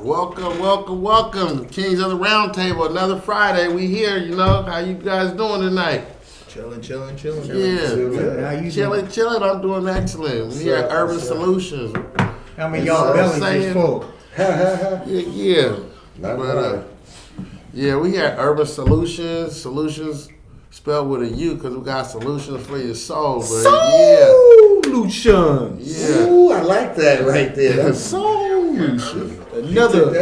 Welcome. Kings of the Round Table. Another Friday. We here. You know how you guys doing tonight? Chilling. Yeah, chilling. I'm doing excellent. We at Urban Solutions. How many y'all bellies is full? Yeah. We had Urban Solutions. Solutions spelled with a U because we got solutions for your soul. Solutions. Yeah. Ooh, I like that right there. That's solution. Another.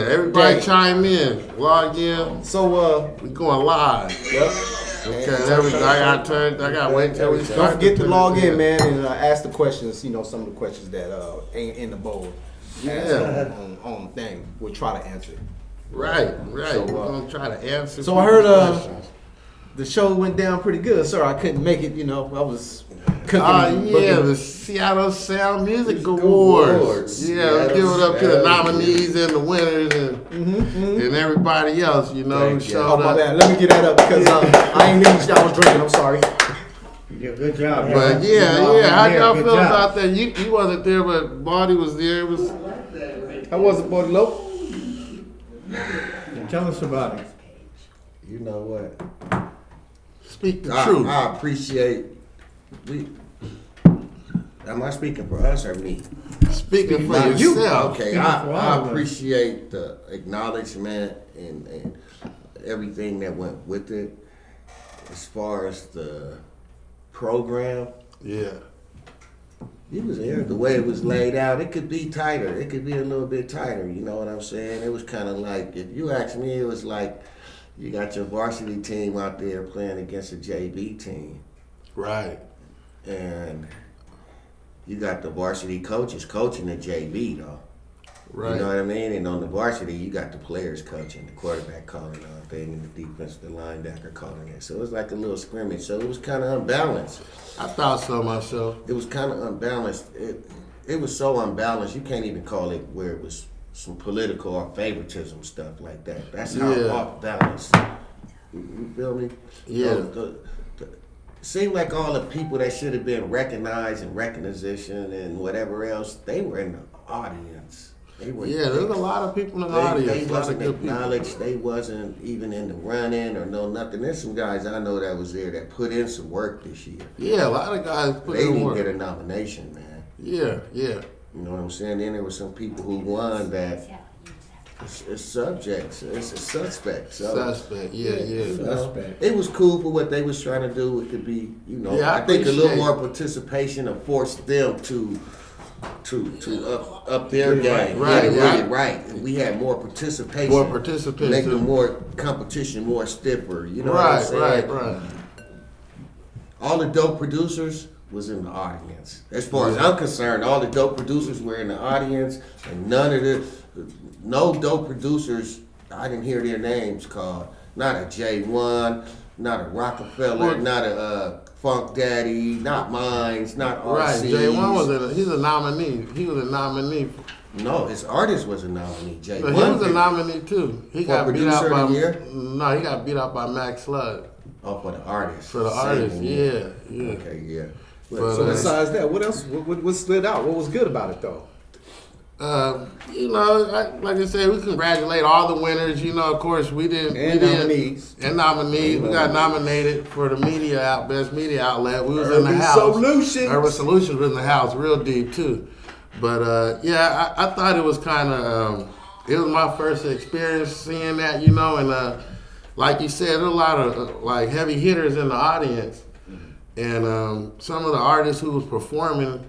Everybody chime in. Log in. So we going live. Yep. Okay, I got to wait till we start. Don't forget to log in, man, and ask the questions. You know, some of the questions that ain't in the bowl. Yeah. On thing, we'll try to answer. Right. So, we're gonna try to answer. So I heard the show went down pretty good, sir. I couldn't make it. You know, I was cooking. The Seattle Sound Music Awards. Yeah, let's give it up to the nominees and the winners and everybody else. You know, who showed up. Let me get that up because I ain't even. I was drinking. I'm sorry. Yeah, good job. But how y'all feel about that? You wasn't there, but Baldy was there. How was it, Baldy Low? Tell us about it. You know what? Speak the truth. I appreciate. Am I speaking for us or me? Speaking for yourself. Okay, I appreciate the acknowledgement and everything that went with it. As far as the program, it was there. The way it was laid out, it could be tighter. It could be a little bit tighter. You know what I'm saying? It was kind of like, if you ask me, it was like you got your varsity team out there playing against a JV team. Right. And you got the varsity coaches coaching the JV, though. Right. You know what I mean? And on the varsity, you got the players coaching, the quarterback calling on thing, and the defense, the linebacker calling it. So it was like a little scrimmage. So it was kind of unbalanced. I thought so myself. It was kind of unbalanced. It was so unbalanced, you can't even call it where it was some political or favoritism stuff like that. That's how off balance. You feel me? Yeah. It seemed like all the people that should have been recognized and recognition and whatever else, they were in the audience. There's a lot of people in the audience. They wasn't acknowledged. They wasn't even in the run-in or nothing. There's some guys I know that was there that put in some work this year. Yeah, a lot of guys put in work. They didn't get a nomination, man. Yeah. You know what I'm saying? Then there were some people who won that it's subjects. It's a suspect. Suspect. Suspect. It was cool for what they was trying to do. It could be, I think a little more participation and force them to up their game. Right. We had more participation. Make the more competition more stiffer. You know what I'm saying? Right. All the dope producers was in the audience. As far as I'm concerned, all the dope producers were in the audience, and no dope producers, I didn't hear their names called. Not a J1, not a Rockefeller, not a Funk Daddy, not Mines, not RCs. Right, J1 he's a nominee. He was a nominee. No, his artist was a nominee. J1. But he was a nominee too. He got beat out by. No, he got beat out by Max Slug. Oh, for the artist. For the artist, yeah. Okay, yeah. But, so besides that, what else? What stood out? What was good about it though? Like I said, we congratulate all the winners. Of course, nominees. We got nominated for the best media outlet. We was in the house. Urban Solutions was in the house, real deep too. But I thought it was kind of. It was my first experience seeing that, and like you said, there were a lot of heavy hitters in the audience, and some of the artists who was performing,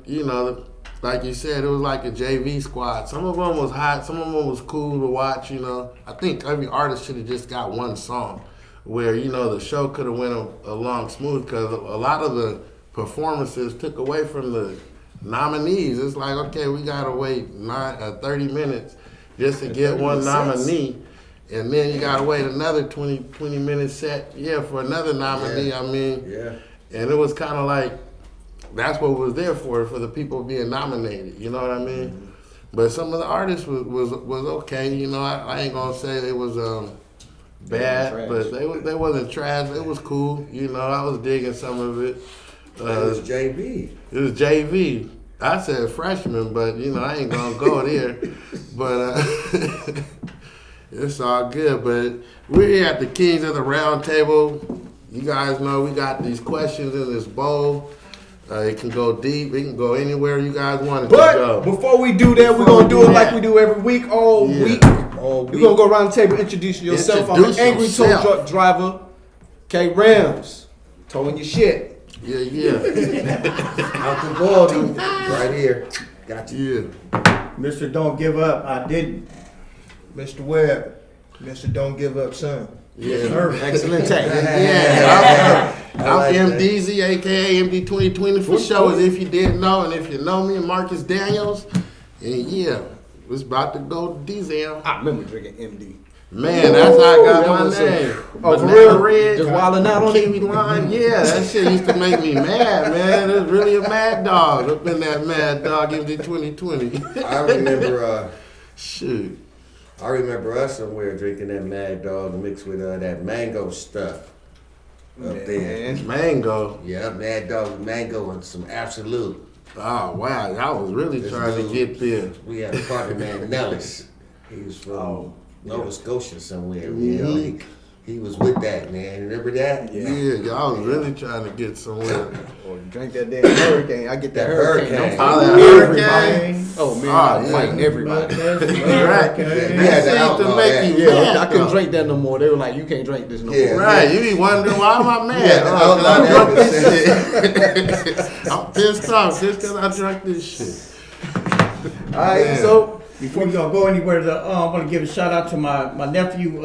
like you said, it was like a JV squad. Some of them was hot. Some of them was cool to watch, I think every artist should have just got one song where, the show could have went along smooth because a lot of the performances took away from the nominees. It's like, okay, we got to wait 30 minutes just to get one nominee. And then you got to wait another 20 minute set, for another nominee. And it was kind of like, that's what was there for the people being nominated. You know what I mean? Mm-hmm. But some of the artists was okay. I ain't gonna say they was bad, but they wasn't trash. It was cool. I was digging some of it. It was JV. It was JV. I said freshman, but I ain't gonna go there. But it's all good. But we're here at the Kings of the Round Table. You guys know we got these questions in this bowl. It can go deep. It can go anywhere you guys want it to go. But before we do that, we're going to do it like we do every week, all week. We're going to go around the table, introduce yourself. I'm an angry tow truck driver, K Rams, towing your shit. Yeah. Out the ball, right here. Got you. Yeah. Mr. Don't Give Up, I didn't. Mr. Webb, Mr. Don't Give Up, son. Yeah. Excellent take. I'm MDZ, aka MD 2020 for show, as if you didn't know, and if you know me, Marcus Daniels. And yeah, it's about to go DZ. I remember drinking MD. Man, that's how I got my name. Oh, for real? Red, Just wilding out on kiwi lime. Yeah, that shit used to make me mad, man. It was really a mad dog up in that mad dog MD 2020. I remember. Shoot. I remember us somewhere drinking that Mad Dog mixed with that mango stuff up there. Mango. Yeah, Mad Dog with mango and some Absolute. Oh, wow. I was really trying to get there. We had a partner named Nellis. He was from Nova Scotia somewhere. Mm-hmm. He was with that, man. Remember that? Yeah, y'all was really trying to get somewhere. Or drink that damn hurricane. I get that hurricane. Hurricane. Oh, man, I'm fighting everybody. Right. I couldn't drink that no more. They were like, you can't drink this no more. Right. You be wondering, why am I mad? I'm pissed off just because I drank this shit. All right, so before we go anywhere, I want to give a shout out to my nephew,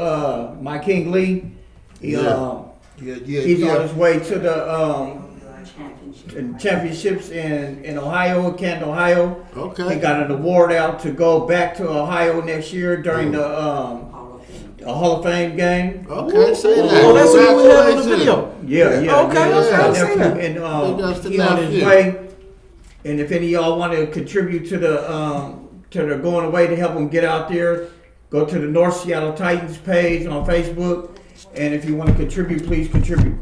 my King Lee. He's on his way to the championships in Ohio, Canton, Ohio. Okay. He got an award out to go back to Ohio next year during the Hall of Fame game. Okay, say that. Oh, that's what we had on the video. Yeah. Okay, And he on his way. And if any of y'all want to contribute to the going away to help him get out there, go to the North Seattle Titans page on Facebook. And if you want to contribute, please contribute.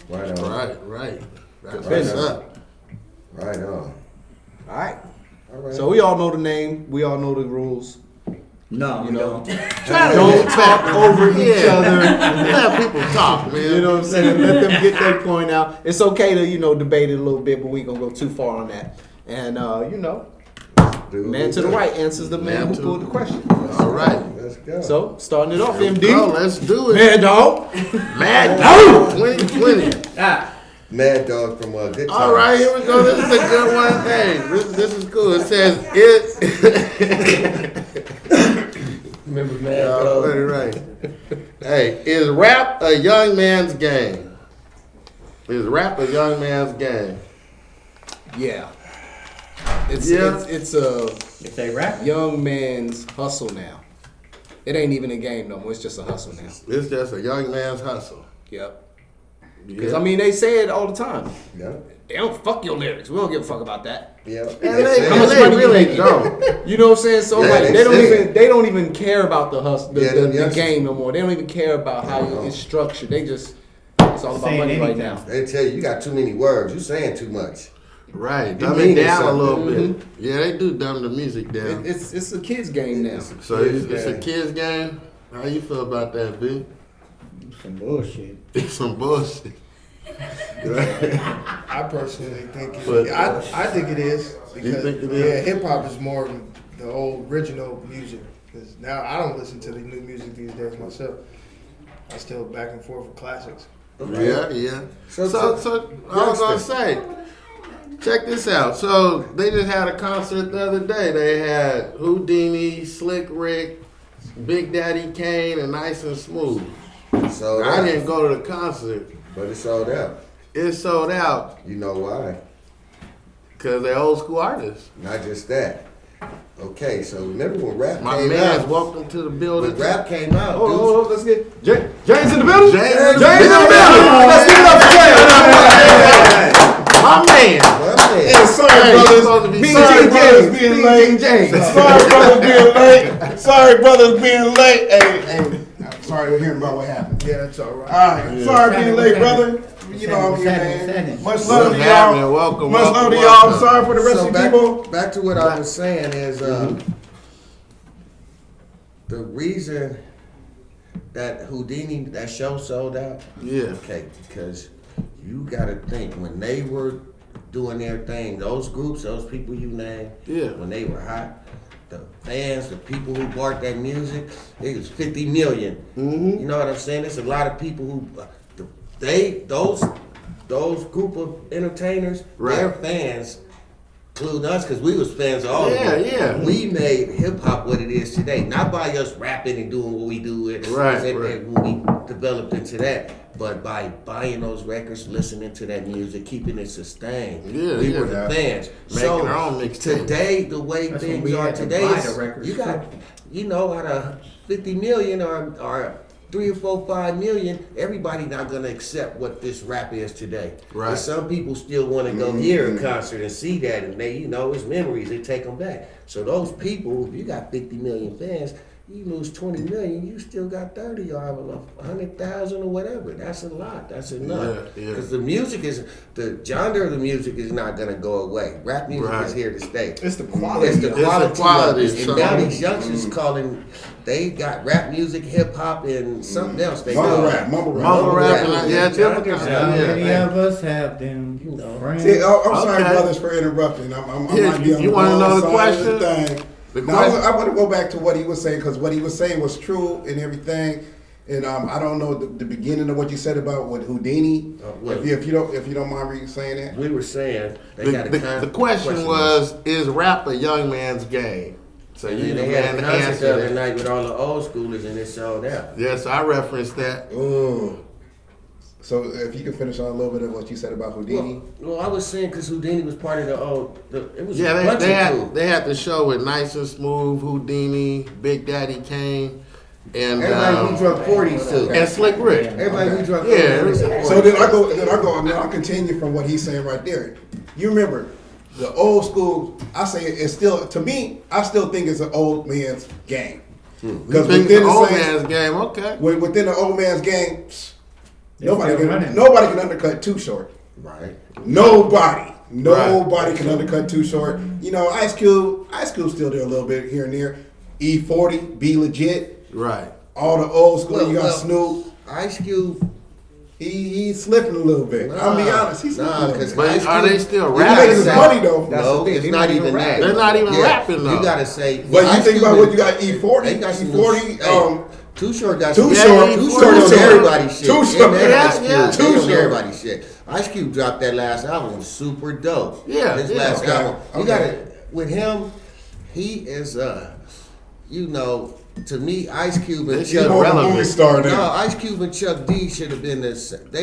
Right on. Right. Right on. All right. So we all know the name. We all know the rules. No, you know. Don't talk over each other. Let people talk, man. You know what I'm saying? Let them get their point out. It's okay to, debate it a little bit, but we ain't going to go too far on that. And, man to the right answers the man who pulled the question. All right. Let's go. So, starting it off, MD. Let's do it. Mad Dog. Mad Dog 2020. Mad Dog from Good Times. All right, here we go. This is a good one. Hey, this is cool. It says Remember Mad Dog? Right. Hey, is rap a young man's game? Is rap a young man's game? Yeah. It's a rap young man's hustle now. It ain't even a game no more. It's just a hustle now. It's just a young man's hustle. Yep. Because they say it all the time. Yeah. They don't fuck your lyrics. We don't give a fuck about that. Yeah. And they really don't. You know what I'm saying? So they don't even care about the hustle, the game no more. They don't even care about how it's structured. It's all about money right now. They tell you got too many words. You saying too much. Right, dumb it down a little bit. Yeah, they do dumb the music down. It's a kid's game now. So it's a kid's game. How you feel about that, B? Some bullshit. It's some bullshit. I personally think I think it is because hip hop is more the old original music. Because now I don't listen to the new music these days myself. I still back and forth with classics. Yeah. So I was gonna say, check this out. So they just had a concert the other day. They had Houdini, Slick Rick, Big Daddy Kane, and Nice and Smooth. So I didn't go to the concert. But it's sold out. It's sold out. You know why? Because they're old school artists. Not just that. Okay, so remember when rap came out? My man's welcome to the building. When rap came out, Oh, let's get James in the building. James in the building. Let's give it up for James. My man. Hey, Sorry, brothers being late. Sorry, brothers being late. Hey, I'm sorry to hear about what happened. Yeah, that's all right. All right. Sorry being late, brother. you know, I'm here, man. Much What's love to y'all. happening? Welcome. Much love to y'all. welcome. I'm sorry for the rest So of the people. back to what I was saying is the reason that Houdini, that show sold out. Yeah. Okay, because you gotta think when they were doing their thing, those groups, those people you named, Yeah. when they were hot, the fans, the people who bought that music, it was 50 million. Mm-hmm. You know what I'm saying? There's a lot of people who those group of entertainers, Right. their fans, including us, because we was fans of all of them. Yeah. We made hip hop what it is today, not by us rapping and doing what we do and Right. when we developed into that, but by buying those records, listening to that music, keeping it sustained. Yeah, we yeah. were the fans. Making our own mixtapes. Today, the way That's when things we are had to today, buy is the records. you got, out of 50 million or 3 or 4, 5 million, everybody not gonna accept what this rap is today. Right. And some people still want to go hear a concert and see that, and they, it's memories. They take them back. So those people, if you got 50 million fans, you lose 20 million, you still got 30 or 100,000 or whatever. That's a lot. That's enough. Yeah. Because the genre of the music is not gonna go away. Rap music Right. is here to stay. It's the quality. It's the It's the quality, quality, of it. And now these youngsters calling, they got rap music, hip hop, and something else. They Mumble call rap, mumble rap. Mumble rap, yeah, Youngsters, typical. How many Yeah. of us have them? Friends? See, I'm sorry, Okay. brothers, for interrupting. I Yeah, might be on you the wanna wrong know the side of the question? thing. The Now, question- I want to go back to what he was saying, because what he was saying was true and everything. And I don't know the beginning of what you said about what Houdini. What? If you don't mind me saying that. We were saying they got a The question was, is rap a young man's game? So And you then they had a man concert the answer other that. night with all the old schoolers, and it sold out. Yes, I referenced that. So if you could finish on a little bit of what you said about Houdini. Well, I was saying because Houdini was part of it was Yeah, a bunch of they had the show with Nice and Smooth, Houdini, Big Daddy Kane, and everybody who drunk 40s too. and Slick Rick. Everybody who drunk Yeah, 40s. So I'll continue from what he's saying right there. You remember the old school, I say it's still, to me, I still think it's an old man's game. Because Think within the the old same, man's game, okay. within the old man's game, nobody still running. can undercut Too Short. Right. Nobody can undercut Too Short. Ice Cube's still there a little bit here and there. E40, Be Legit, Right. all the old school. You got Well, Snoop. Ice Cube. He's slipping a little bit. I'll be honest. He's slipping a little bit. But are they still He's making rapping? his money though. That's No, the thing. it's They're not not even even that. They're not even rapping though. You gotta say. But you Ice think Cube about what is- you got E40, They got some E40, Too Short got Too some. Short, Too Too Short on Short. everybody's shit. Too And Short. that Yeah, Ice Cube, yeah. they Too on Short. everybody's shit. Ice Cube dropped that last album, was super dope. Yeah, His yeah. last Okay, album. You okay. gotta, with him, he is to me, Ice Cube and He's He's Chuck more of a relevant. movie star No, now. Ice Cube and Chuck D should have been they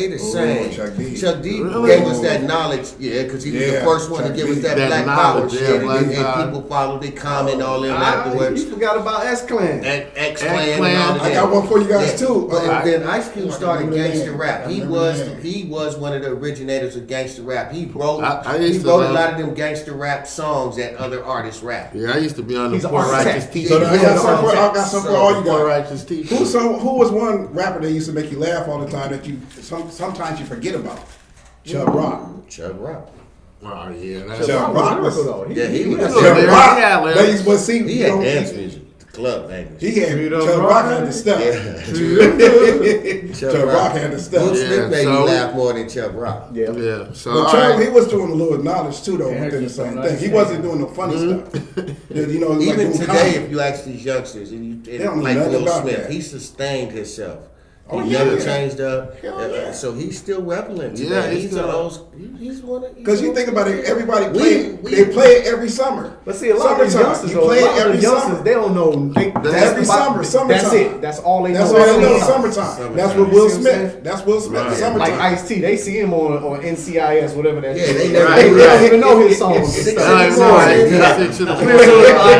the same. Chuck D. Chuck D Really? gave us that knowledge, because he was the Yeah, first one Chuck to give D. us that That black knowledge, power yeah, shit, black and power. people followed, they comment all in You afterwards. forgot about S-Clan. X-Clan and X-Clan. all of I that. got one for you guys too. And then Ice Cube started remember the gangster name. rap. I He remember was the name. he was one of the originators of gangster rap. He wrote I used to a love- lot of them gangster rap songs that other artists rap. Yeah, I used to be on the He's an Poor architect. Righteous Teacher. So I got some for all you Poor guys. Righteous Teacher. Who was one rapper that used to make you laugh all the time that you sometimes you forget about? Chubb Rock. Chuck Rock. Oh yeah, that's Chubb Rock was. though. Yeah, he was. Chubb Chubb lyrics, Rock. he had lyrics. That used to see. He had dance music. The club bangers. He had Freedom Chubb Rock Rock. had the stuff. Yeah. Chubb Rock had the Will stuff. Smith Yeah, made so- me laugh more than Chuck Rock. Yeah. Yeah. So But all Chubb, right. he was doing a little knowledge too, though, Yeah, within the just same don't thing. He understand. wasn't doing no funny stuff. You know, like Even doing today, comedy. if you ask these youngsters, and don't know like nothing Will about Smith, that. he sustained himself. Oh, He yeah. never changed up. Hell yeah. So he's still relevant today. Yeah, he's he's still- an old. He's one of. Because you think about it, everybody We- they play it every summer. But see, a lot of these Summertime. youngsters, You though, play a it lot of every the youngsters, summer. they don't know. Every summer, summertime. That's it. That's all they know. That's all they know. Summertime. Summertime. That's what Will See what I'm saying? Smith. That's Will Smith. Right. Summertime. Like Ice-T, they see him on NCIS, whatever that Yeah, is. they They never- don't even know his songs. and Six stuff. I Six know, right? Yeah. Six to the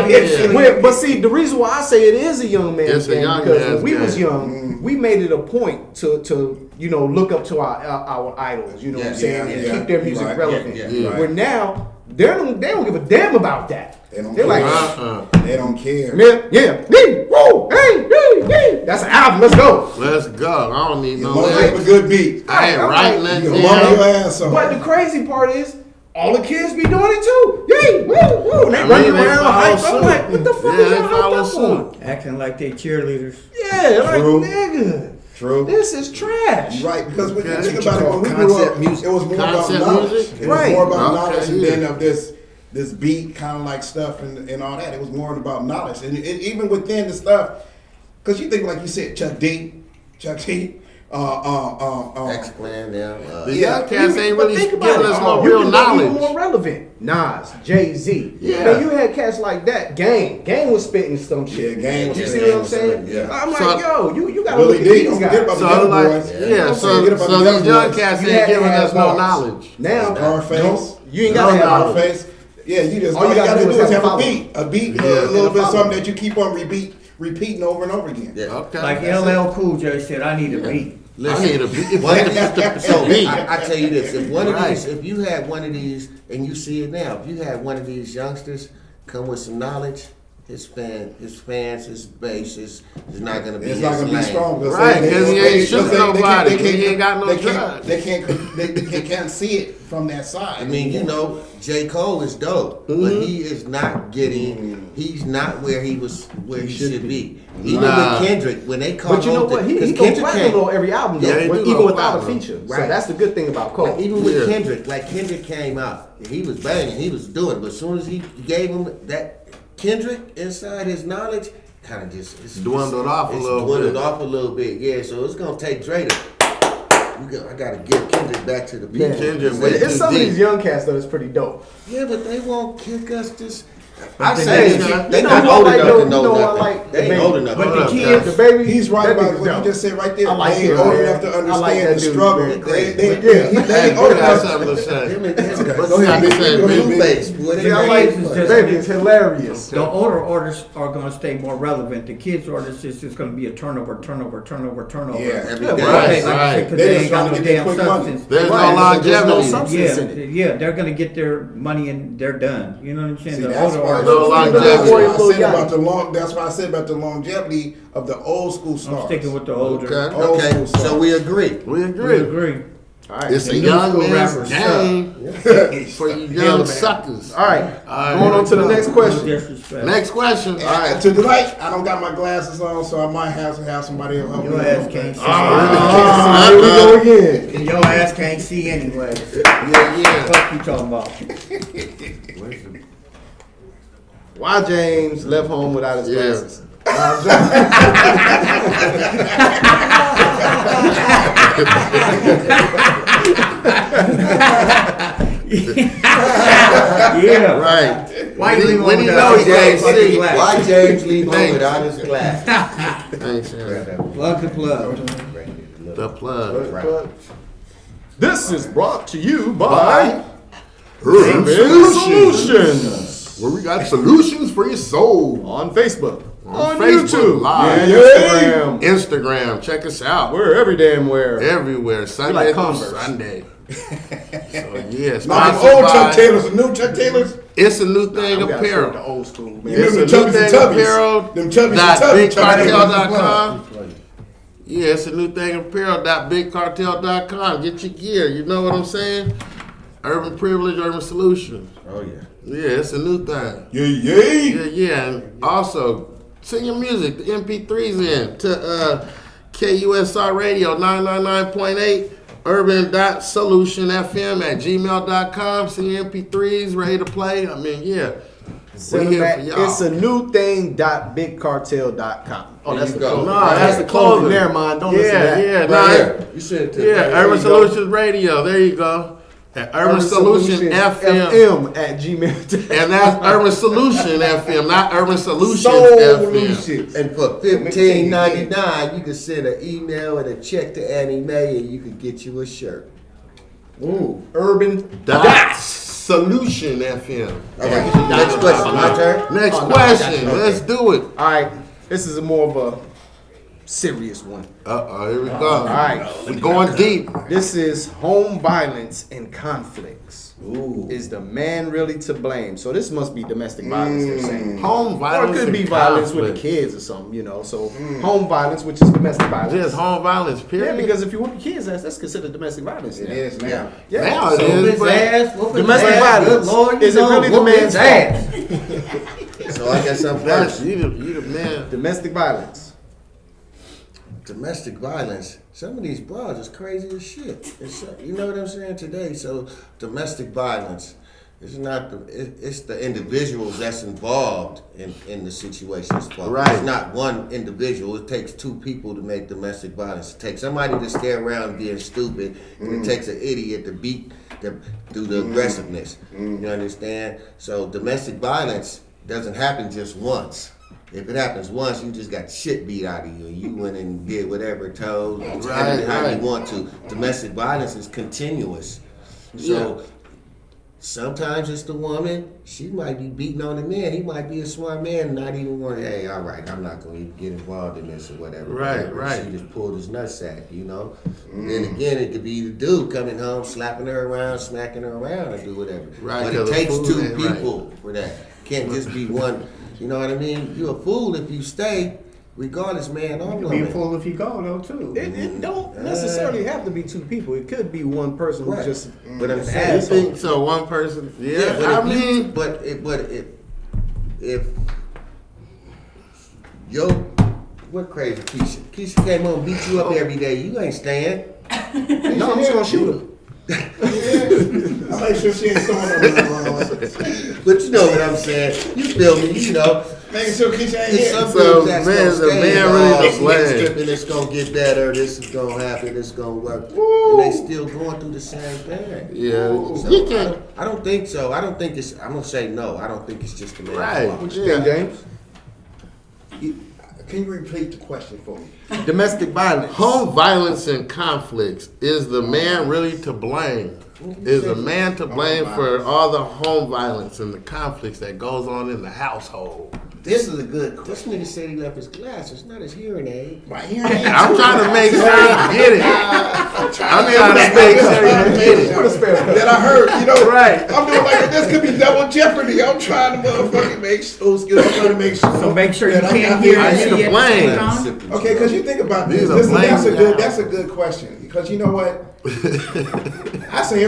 Yeah. Yeah. But see, the reason why I say it is a young man's It's a game young because man's when we was game. young, we made it a point to look up to our idols. You know what I'm Yeah, saying? yeah, And yeah. keep their music Right. relevant. Yeah, yeah. Where now they don't give a damn about that. They don't They're like, care. Uh-uh. They don't care. man, yeah, me, whoa, hey, hey, hey. That's That's an album. Let's go. Let's go. I don't need no Mama lyrics. have a good beat. I ain't writing nothing You mama your down. ass off. But the crazy part is, all the kids be doing it too. Yay, woo, woo. And they I mean, running they around follow hype. I'm suit. like, what the fuck Yeah, is they y'all follow hyped up suit. on? Acting like they cheerleaders. Yeah, like, True. nigga. True. This is trash. Right, because when you Okay. think about it, when we grew Concept up, music. it was more about Concept knowledge. music? It Right. was more about Okay, knowledge and yeah. then of this beat kind of like stuff and all that. It was more about knowledge. And even within the stuff, because you think like you said, Chuck D, X-Clan, yeah. The Yeah, young cats ain't But really think giving about it. us no You real can go even knowledge. more relevant. Nas, Jay-Z. Yeah. Man, you had cats like that. Game was spitting some Yeah, shit. Game was You see spitting what I'm saying? yeah. I'm like, So- yo, you gotta Willie look D, at these don't forget guys. about the So Young like, Boys. yeah, Don't so forget about so the these young Boys. cats You ain't had to giving have us no bars. knowledge. Now, Scarface. you ain't gotta have knowledge. Scarface. Yeah, you just All all you you gotta gotta do do is is have have a a beat, Yeah, a and little a bit follow. something that you keep on repeating over and over again. Yeah. Okay. Like LL Cool J said, I need a beat. I need a beat. One of these, so beat. I tell you this: if one of Right. these, if you had one of these, and you see it now, if you had one of these youngsters come with some knowledge, his fans, his base is not gonna be. It's not gonna be strong. Right, 'cause he ain't shooting nobody. He ain't got no they drugs. they can't see it from that side. I mean, you know, J. Cole is dope, but he is not getting. He's not where he should be. Even Nah. with Kendrick, when they called But you know what? He goes Kendrick platinum on every album, though, Yeah, he do even go without a platinum. feature. So Right. that's the good thing about Cole. Like, even with Yeah. Kendrick, like Kendrick came out, he was banging, he was doing it, but as soon as he gave him that Kendrick inside his knowledge, kind of just it's Dwindled off a little dwindled bit. off a little bit, yeah. So it's gonna take Dre to. I gotta give Kendrick back to the Yeah. beat. Kendrick It's way too some of deep. these young cats though that's pretty dope. Yeah, but they won't kick us this. I they say ain't. they You know not who I old like, enough though? to You know know who I nothing. like? They ain't The old baby. enough. But to the know kids- nothing. The baby, He's right that about nigga's what you dope. just said right there. I like They ain't him, old man. enough to I like understand that the dude, struggle. man. They Hey, ain't Boo old got enough. something to say. Him and his guy. What you got to say, Blue Boo? face, boy. They See, I crazy. like It's just- baby. It's hilarious. The older artists are going to stay more relevant. The kids' artists is just going to be a turnover. Yeah. Every Yeah, day. right. Like I said, 'cause They they just ain't got trying no to get damn that quick money. substance. There's Right, no there's no longevity. substance. Yeah, in it. yeah, they're gonna get their money and they're done. You know what I'm saying? See, The that's older why, artists. No longevity. that's why I Lil said about Yachty. the long. That's why I said about the longevity of the old school stars. I'm sticking with the older. Okay. Old Okay, school so stars. we agree. We We agree. agree. All right. It's a The new young school man's rappers game for you young suckers. All right. Going on to the next No question. disrespect. Next question. And tonight, I don't got my glasses on, so I might have to have somebody else help me. Your ass can't see. Ah, here we go again. And your ass can't see anyway. Yeah, What you talking about? Why James left home without his Yeah. glasses? Yeah. Right. Why you leave when he home know without he can't his fucking see. glass? Why James leave home Thanks. without his glass? Thanks, Sharon. Plug the plug. The plug. This is brought to you by Urban Solutions Where we got solutions for your soul. on Facebook, on Facebook YouTube, Live. and Instagram. Instagram. Check us out. We're every damn where. Everywhere. Sunday like through Converse. Sunday. So yeah, Not sponsored them old by- Chuck Taylors, the new Chuck Taylors. It's a new thing We gotta apparel. start the old school, man. You It's a remember new the Chubbies thing and Tubbies? apparel. Them Chubbies and dot Tubbies. Chuck Taylors. bigcartel.com. Yeah, it's a new thing apparel. Bigcartel.com. Get your gear. You know what I'm saying? Urban Privilege, Urban Solutions. Oh yeah. Yeah, it's a new thing. Yeah. Yeah. And also, send your music, the MP3s in to KUSR Radio 999.8 urban.solutionfm@gmail.com. Send your MP3s, ready to play. I mean, yeah. Send We them here back. for y'all. It's a new thing. .bigcartel.com. Oh, There that's you the go. clothing. Nah, that's the clothing. Never mind. Don't listen to Yeah, that. yeah. Right Nah, here. You said it to yeah, right Urban here. There you go. Solutions Radio. There you go. At Urban Solution FM. FM@gmail.com. And that's Urban Solution FM, not Urban Solutions FM. Solutions. And for $15.99, you can send an email and a check to Annie Mae, and you can get you a shirt. Ooh, Urban Dot Solution FM. All right. Next question. My turn. Next Oh, no, I got question. you. Okay. Let's do it. All right, this is more of a serious one. Here we go. All right. We're going deep. This is home violence and conflicts. Ooh. Is the man really to blame? So this must be domestic violence, they're saying. Home violence. Or it could be and violence with conflict. the kids or something, you know. So home violence, which is domestic violence. Just home violence, period. Yeah, because if you whoop your kids' ass, that's considered domestic violence. It now. is now. Yeah. Now it Whoop is, his but ass, whoop his Domestic ass, violence. good Lord, Is it really the whoop man's his ass? So I guess I'm that's first. you the man. Domestic violence. Domestic violence. Some of these bras is crazy as shit. You know what I'm saying today? So domestic violence. It's not it's the individuals that's involved in the situation's fault. Right. It's not one individual. It takes two people to make domestic violence. It takes somebody to stay around being stupid, and it takes an idiot to beat them through the aggressiveness. You understand? So domestic violence doesn't happen just once. If it happens once, you just got shit beat out of you. You went and did whatever told, Right, how right. you want to. Domestic violence is continuous. So sometimes it's the woman. She might be beating on the man. He might be a smart man and not even want, hey, all right, I'm not going to get involved in this or whatever. Right, whatever. right. She just pulled his nutsack, you know. And then again, it could be the dude coming home, slapping her around, smacking her around, or do whatever. Right, But 'cause it a takes fool two ain't right. people for that. Can't just be one. You know what I mean? You're a fool if you stay, regardless, man or You woman. be a fool if you go, though, too. It don't necessarily have to be two people. It could be one person who Right. just But I'm an saying- You asshole. think so? One person? Yeah, but I if you- mean, if yo, what crazy Keisha? Keisha came home, beat you up every day. You ain't staying. No, I'm just gonna shoot her. I make sure she ain't someone else. But you know what I'm saying. You feel me? You know. Making sure Keisha ain't It's here. some So, dudes that's man, gonna the stay, man really to blame. stripping, it's gonna get better. This is gonna happen. This is gonna work. And they still going through the same thing. yeah, So you can't. I don't think so. I don't think it's. I'm gonna say no. I don't think it's just the man. Right. What you think, James? Can you repeat the question for me? Domestic violence. Home violence and conflicts. Is the man really to blame? Is the man to blame for all the home violence and the conflicts that goes on in the household? This is a good This question. nigga said he left his glasses, not his hearing aid. My hearing aid. I'm trying to make sure you get it. I'm trying to make sure you get it. That I heard, you know. Right. I'm doing like this could be double jeopardy. I'm trying to motherfucking make sure. I'm trying to make sure. So make sure you that I can't got hear the- I need any to at the blame. same time. Okay, because you think about this. These are Listen, blame that's a good question. Because you know what? I say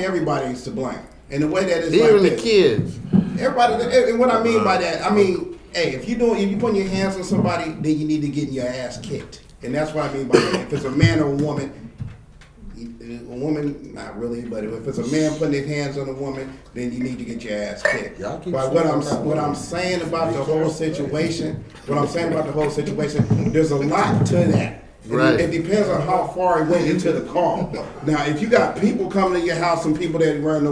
everybody's to blame. And the way that is Even like the this. kids. Everybody, and what I mean by that, I mean, hey, if you putting your hands on somebody, then you need to get your ass kicked, and that's what I mean by that. If it's a man or a woman, not really, but if it's a man putting his hands on a woman, then you need to get your ass kicked. Y'all keep But what I'm saying about the whole situation, there's a lot to that. Right. It depends on how far it went into the call. Now, if you got people coming to your house and people that wearing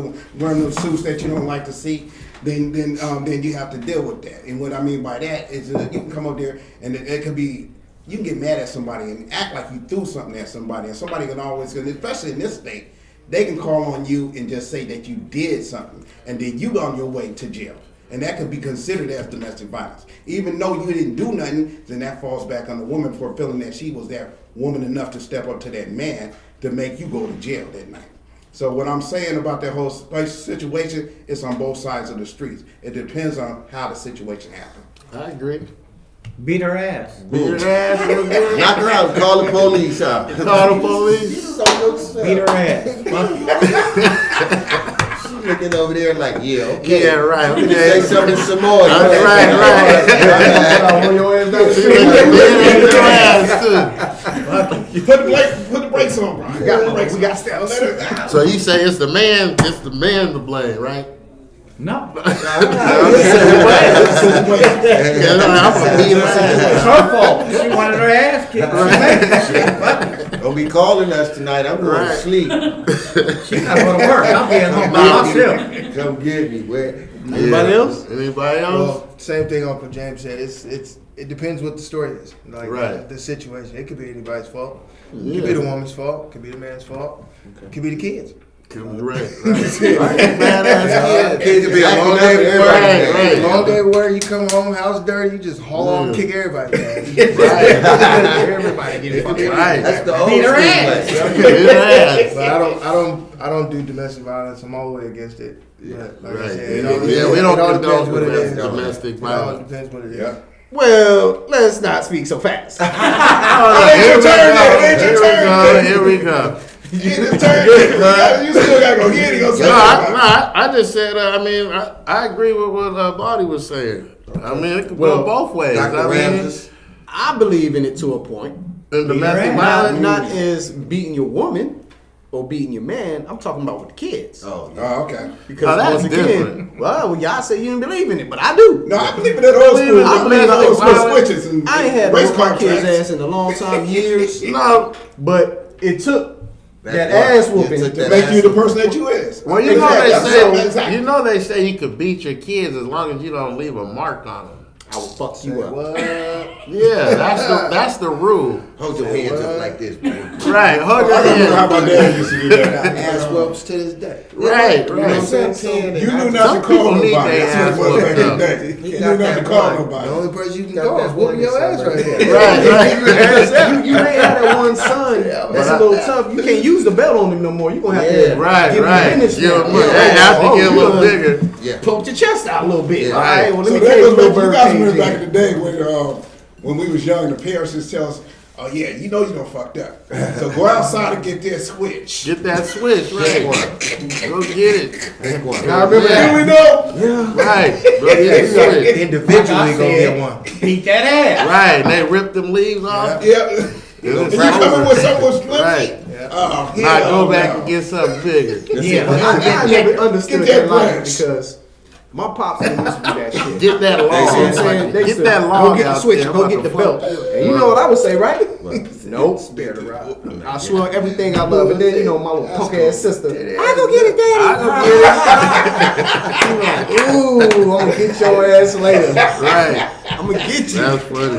the suits that you don't like to see, then you have to deal with that. And what I mean by that is that you can come up there and it could be, you can get mad at somebody and act like you threw something at somebody, and somebody can always, especially in this state, they can call on you and just say that you did something, and then you on your way to jail. And that could be considered as domestic violence. Even though you didn't do nothing, then that falls back on the woman for feeling that she was that woman enough to step up to that man to make you go to jail that night. So what I'm saying about that whole situation is on both sides of the streets. It depends on how the situation happened. I agree. Beat her ass. Beat your ass real good. Knock her out. Call the police out. Call the police. Beat her ass. She looking over there like, yeah, okay. Yeah, right. Say Okay. something some more. That's right. On your ass down the She street. beat your ass too. You put the brakes on, bro. We got steps. So you say it's the man to blame, right? No. Yeah, I'm gonna beat her ass. It's her fault. She wanted her ass kicked. Don't be calling us tonight. I'm going to Right. sleep. She's not going to work. I'm being home by myself. Come get me. Where? Anybody else? Anybody else? Well, same thing Uncle James said. It depends what the story is. Like Right. the situation. It could be anybody's fault. It Yeah. could be the woman's fault. It could be the man's fault. It could be the kids. Right. Badass Kids be a long day at work. Right. Long day at work. You come home, house dirty. You just haul on, kick everybody. Right. Everybody get fucking Right. That's the old Beat her school ass. way. But I don't do domestic violence. I'm all the way against it. But like I Right. said, We don't all condone depends what it is. domestic It all violence. depends what it is. Yeah. Well, let's not speak so fast. Here we go. You still gotta go get it. I just said, I agree with what Body was saying. I mean, it could go both ways. Dr. Ramses. I believe in it to a point. In domestic Not, violence, not as beating your woman or beating your man. I'm talking about with the kids. Oh, yeah. Oh, okay. Because that's once again, different. well, y'all say you didn't believe in it, but I do. No, I believe in that old school. I believe in old school violence. switches and I ain't had to race whoop my kid's contracts. ass in a long time, years. no. But it took that work. ass whooping It took to that Make ass you the person that you is. Well, you Exactly. know they say you could beat your kids as long as you don't leave a mark on them. I will fuck you up. What? Yeah, that's the rule. Hold your hands up like this, man. Right, hold your I remember how hand. my dad used to do that. Ass whoops to this day. Right, You know what I'm right. saying? You knew Some not to people call need nobody. their That's what it was ass back in the whooped day. You knew not to call The nobody. only person you can Got call that is whooping your one ass right here. Right, right. You may have that one son that's a little tough. You can't use the belt on him no more. You're going to have to Right, give him right. business Give now. them- They have to get a little bigger. Yeah. Poke your chest out a little bit. Yeah. All right, well, let So me that cage goes little back to you bird guys cage remember back in in. the day when we was young, the parents just tell us, oh yeah, you know you done fucked up. So go outside and get that switch. Get that switch, right? Go get it. Pick one. I remember Here that. we know. Right. Go get the switch. Individually go get one. Beat that ass. Right. And they rip them leaves off. Yeah. And you coming with someone's flimsy? Right. Oh, Now hell go back no. and get something bigger. Yeah. I never understood Get that that logic branch. because my pops used to do that shit. Get that You know what I'm saying? log. They Get used to that go log get the out switch, there. go get the belt. And you know what I would say, right? Nope. Spare the rod. I swear everything I love. And then, you know, my little punk ass sister. I go get it, daddy. I Ooh, I'm gonna get your ass later. Right. I'm gonna get you. That's funny.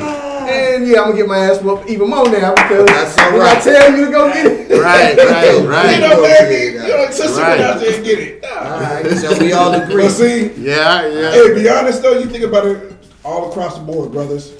And yeah, I'm gonna get my ass whooped even more now because That's all when I right. tell you to go get it. Right, right, You know, right. baby, your sister went out there and get it. Alright, so we all agree. But see, Yeah, yeah. hey, be honest though, you think about it all across the board, brothers.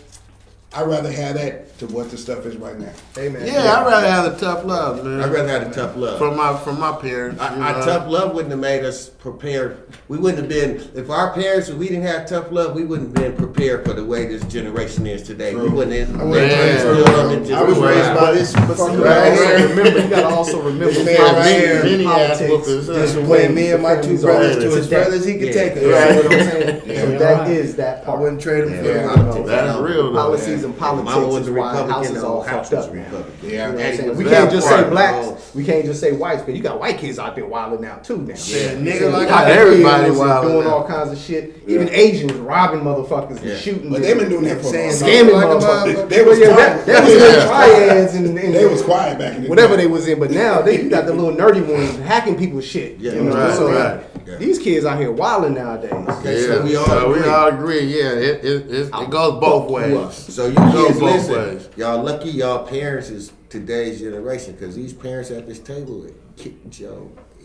I'd rather have that to what the stuff is right now. Amen. Yeah, I'd rather have the tough love, man. I'd rather have the tough love. From my parents. you Our know. tough love wouldn't have made us prepared. We wouldn't have been, if our parents, if we didn't have tough love, we wouldn't have been prepared for the way this generation is today. We wouldn't have. I was raised by this fucker Right. right here. Remember, you gotta also remember This man right here, Many ass politics. whoopings. Just playing me and my two brothers to as further as he could take us. You know what I'm saying? So that is that I part. wouldn't trade him for Yeah. anything. That's real though. Policies and Mama politics was is a why Republican, houses the all whole house fucked was up. a Republican. You know what I'm Daddy saying? was We a can't just say part. blacks. We can't just say whites, because you got white kids out there wilding out too now. Yeah. Nigga like Not I everybody Kids wilding doing out. all kinds of shit. Even Asians robbing motherfuckers Yeah. and shooting. But them. they've been doing that for a saying long scamming like a motherfuckers. They was Yeah, quiet. that was Yeah. their triads and They was quiet back in the whatever day. they was in, but now they got the little nerdy ones hacking people's shit. Yeah, you know, right, so right. Yeah. these kids out here wilding nowadays. Okay, Yeah, so we all so agree. we all agree. Yeah, it goes both fuck you up. ways. So you Go kids, both listen. ways. Y'all lucky y'all parents is today's generation, because these parents at this table kicked your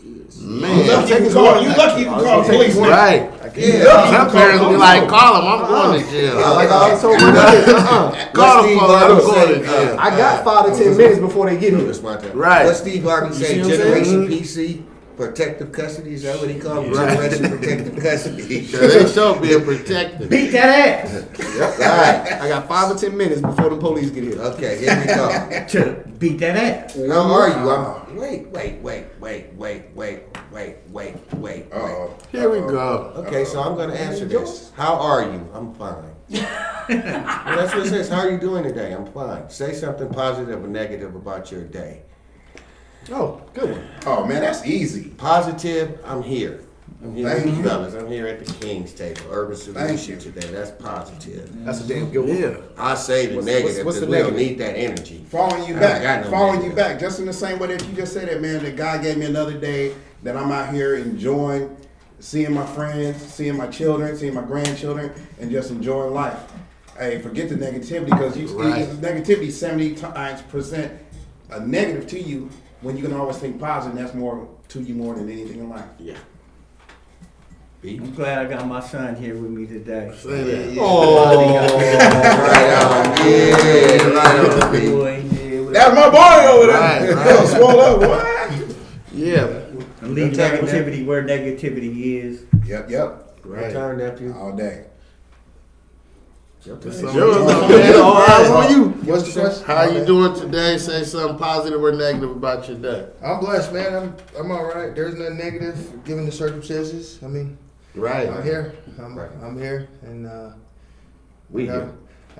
ears. You Man, lucky you can call the police. right. Yeah. Some parents be like, call him, I'm going to jail. Like I always told my kids, Call Steve him, I'm Harvey going say, to jail. I got 5 to 10 minutes before they get here. That's my time. Right. What Steve Harvey say? see what I'm Generation PC, protective custody. Is that what he called it? Generation protective custody. They still being protected. Beat that ass. Right. I got 5 or 10 minutes before the police get here. Okay, here we go. To beat that ass. How are you? Wait. Uh-oh. Here we go. Okay, so I'm going to answer this. How are you? I'm fine. Well, that's what it says. How are you doing today? I'm fine. Say something positive or negative about your day. Oh, good one. Oh man, that's easy. Positive, I'm here. I'm here Thank with you you. fellas. I'm here at the King's table. Urban Solution today. That's positive. That's a damn good one. Yeah. I say the What's- negative what's because the we don't negative? need that energy. Following you I back. got no Following negative. you back. Just in the same way that you just said that, man, that God gave me another day that I'm out here enjoying, seeing my friends, seeing my children, seeing my grandchildren, and just enjoying life. Hey, forget the negativity, because Right. negativity 70% a negative to you when you can always think positive, that's more to you more than anything in life. Yeah. I'm glad I got my son here with me today. Say that. Right on. That's my boy over there. Right. Swole up, what? Yeah. Leave negativity where negativity is. Yep. Right. Turn nephew. All day. What's the question? How you doing today? Say something positive or negative about your day. I'm blessed, man. I'm all right. There's nothing negative given the circumstances. I mean, Right. I'm here. I'm here, and I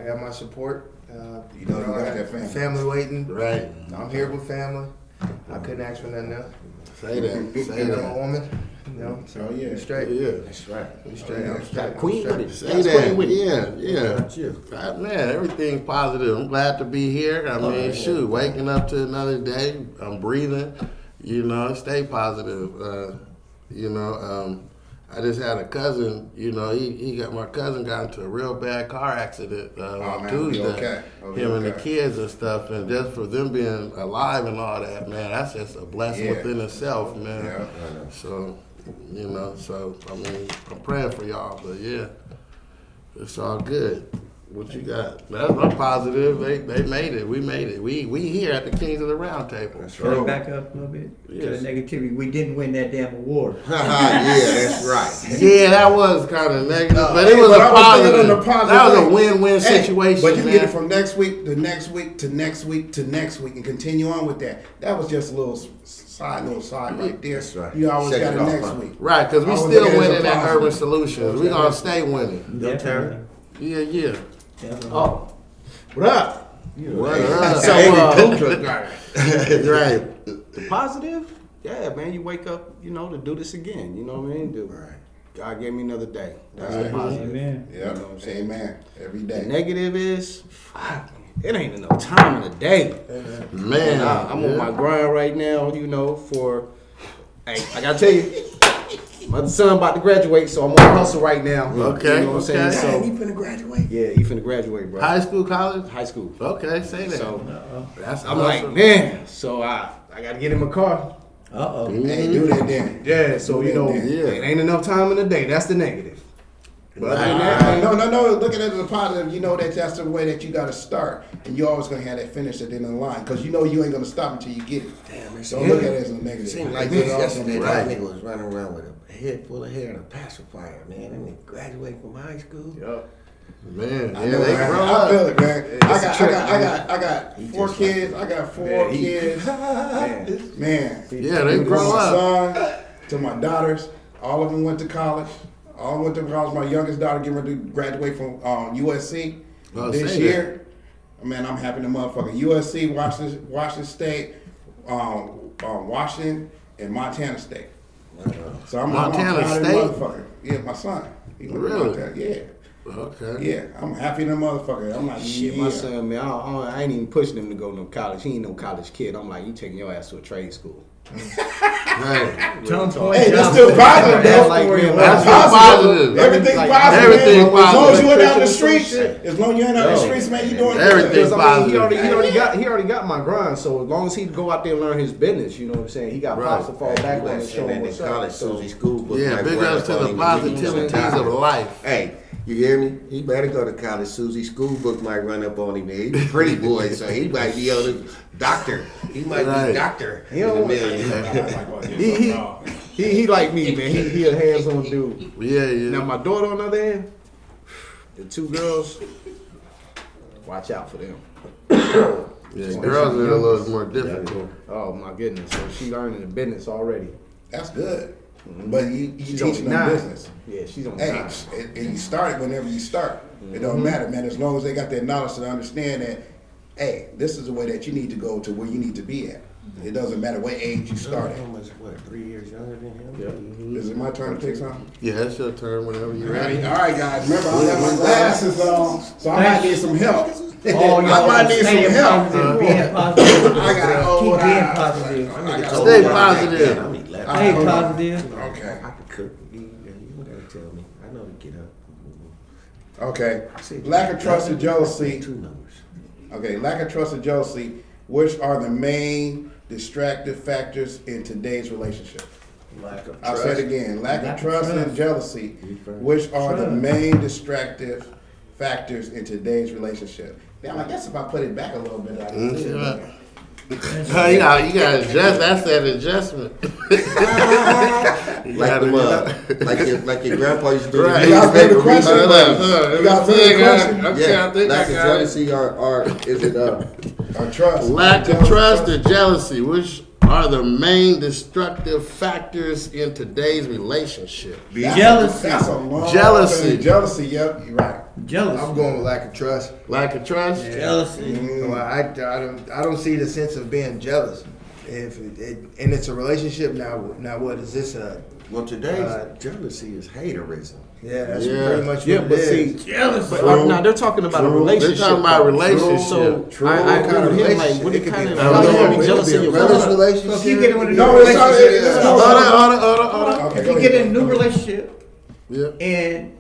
got my support. You know, you got that family. waiting. Right. I'm here with family. I couldn't ask for nothing else. Say that. Say And I'm a that. woman. You know, so Oh, yeah. we straight. Yeah. That's right. We straight. I'm straight. Queen I'm with straight. it. Say that. Yeah. That's you. Man, everything's positive. I'm glad to be here. I mean, shoot, waking up to another day. I'm breathing. You know, stay positive. I just had a cousin. You know, my cousin got into a real bad car accident on man, Tuesday. okay. Him and the kids and stuff, and just for them being alive and all that, man, that's just a blessing within itself, man. Yeah. So, I mean, I'm praying for y'all, but yeah, it's all good. What you got? I'm positive. They made it. We made it. We here at the Kings of the Round Table. That's Can I right. back up a little bit? Yes. To the negativity. We didn't win that damn award. Yeah, that's right. Yeah, that was kind of negative, but Hey, it was but a I was thinking positive. on the positive That was a way. win-win Hey, situation. But you man. get it from next week to next week to next week to next week and continue on with that. That was just a little side right there. That's right. You always Shake got it it off, next huh? week. Right, because we I was still looking at it as winning a at positive. Urban Solutions. We gonna stay winning. Don't turn. Yeah. Oh, what up? What up? So, Right. the positive, yeah, man. You wake up, you know, to do this again. You know what I mean? God gave me another day. That's the positive. Amen. Yeah. You know what I'm saying? Amen. Every The day. negative is, fuck, it ain't enough time in the day. Man, I'm on my grind right now, you know, hey, I gotta tell you, my son about to graduate, so I'm on hustle right now. Okay, You know what I'm saying? okay. So, He finna graduate. yeah, he finna graduate, bro. high school, college. High school. Okay, say that. So, That's I'm awesome. like, man, so I gotta get him a car. Uh-oh. Hey, do that then. Yeah, so, you know, Yeah. it ain't enough time in the day. That's the negative. But other than that, No. Looking at it as a positive, you know that's the way that you got to start, and you're always gonna have that finish at the end of the line because you know you ain't gonna stop until you get it. Damn, it's Don't look at it as a negative. Seemed like this yesterday. That nigga was running around with a head full of hair and a pacifier, man. That nigga graduated from high school. Man, I yeah, know, they man. grow I up. feel it, man. It's a trip, I got four just kids. I got four kids. Man. Yeah, they From grow my up. son to my daughters, all of them went to college. All went to college. My youngest daughter getting ready to graduate from USC this say year. Man, I'm happy to motherfucker. USC, Washington State, Washington, and Montana State. So I'm Montana proud of the State? motherfucker. Yeah, my son. He went to Really? Montana. Yeah. Okay. Yeah, I'm happy to motherfucker. I'm like, shit, yeah. my son, man, I ain't even pushing him to go to no college. He ain't no college kid. I'm like, you taking your ass to a trade school. Right. Tell him Hey, that's still positive, That's though. like, man, That's That's positive. Everything's Like, positive. everything man. As long as positive. you ain't out in the Some streets, shit. as long as you ain't out in the streets, man, you doing Everything. good. Because I mean, he positive. already got my grind. So as long as he go out there and learn his business, you know what I'm saying. He got Right. pops to fall back on and show him in what's college, up. So, Susie School book. Yeah, might big run ups to up the on him and give him some positivities time. of life. Hey, you hear me? He better go to college. Susie School book might run up on him. He's a pretty boy, so he might be on the doctor. He might Right. be doctor He in a don't- million. he like me, man. He a hands-on dude. Yeah. Now my daughter on the other end, the two girls, watch out for them. Yeah, girls are a little more difficult. Oh my goodness. So she learning the business already. That's good. But you She's teaching only them 9. business. Yeah, she's on Hey, 9. and you start whenever you start. It don't matter, man. As long as they got that knowledge to understand that, hey, this is the way that you need to go to where you need to be at. It doesn't matter what age you start at. Almost, what, 3 years younger than him? Yeah. Is it my turn to pick something? Yeah, it's your turn whenever you're Ready? ready. All right, guys. Remember, I have my glasses on, so I might need some help. Oh, I might need some staying help. positive, being positive. I got Keep old being eyes. positive. I got Stay old eyes. positive. I mean, left. Stay positive. Okay. I could cook. You gotta tell me. I know to get up. Okay. Lack of trust and jealousy. 2 numbers. Okay, lack of trust and jealousy, which are the main distractive factors in today's relationship? Lack of I'll say it again. Lack of trust and jealousy, Refresh. which are the main distractive factors in today's relationship. Now, I guess if I put it back a little bit, I can see it. You got adjust. That's that adjustment. like your grandpa used to do. Right. You got to the question. You got to the question. Yeah, lack of jealousy or is it Or trust. Lack of trust or jealousy, which are the main destructive factors in today's relationship. Jealousy. That's a long Jealousy. thing. Jealousy. Yep, you're right. Jealousy. I'm going with lack of trust. Lack of trust. Jealousy. So I don't see the sense of being jealous. If and it's a relationship now. Now what is this? Well, today's jealousy is haterism. Yeah, that's Yeah. pretty much what Yeah, it but is. see, Jealousy. now they're talking about a They're relationship. talking about though. relationship. So I agree with him. Like, what It could kind be of a how you gonna be it jealous could of be a your brother's brother? relationship. So if you get in a new No, it's not. relationship, Hold on. Okay, if go you get ahead. in a new relationship Yeah. and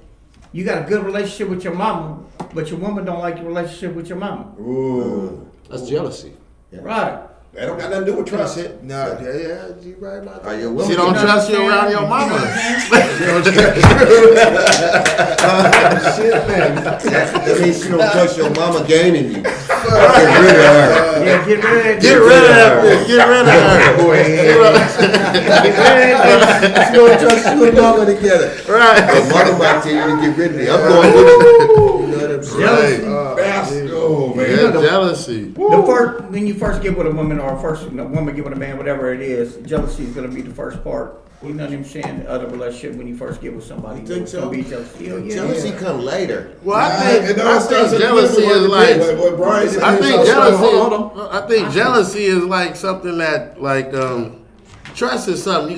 you got a good relationship with your mama, but your woman don't like your relationship with your mama, Ooh. That's jealousy. right? That don't got nothing to do with trust. That's it. No, yeah, you right about Are that. your women? She don't trust you around your mama. Shit, man. That means she don't trust your mama gaining you. Get rid of her. Yeah, get rid of Get rid of that bitch. Get rid of her. She don't trust you and mama together. Right. Your mama might tell you to get rid of me. I'm going with you. You know what I'm saying? Jealousy. Oh, man. Yeah, jealousy. The first, when you first get with a woman, or a woman get with a man, whatever it is, jealousy is gonna be the first part. You know what I'm saying? The other relationship, when you first get with somebody, You think it's so? gonna be jealousy. Hell yeah. Jealousy come later. Well, I think jealousy is like. What Brian said. I think is- jealousy. hold I think jealousy is like something that like trust is something you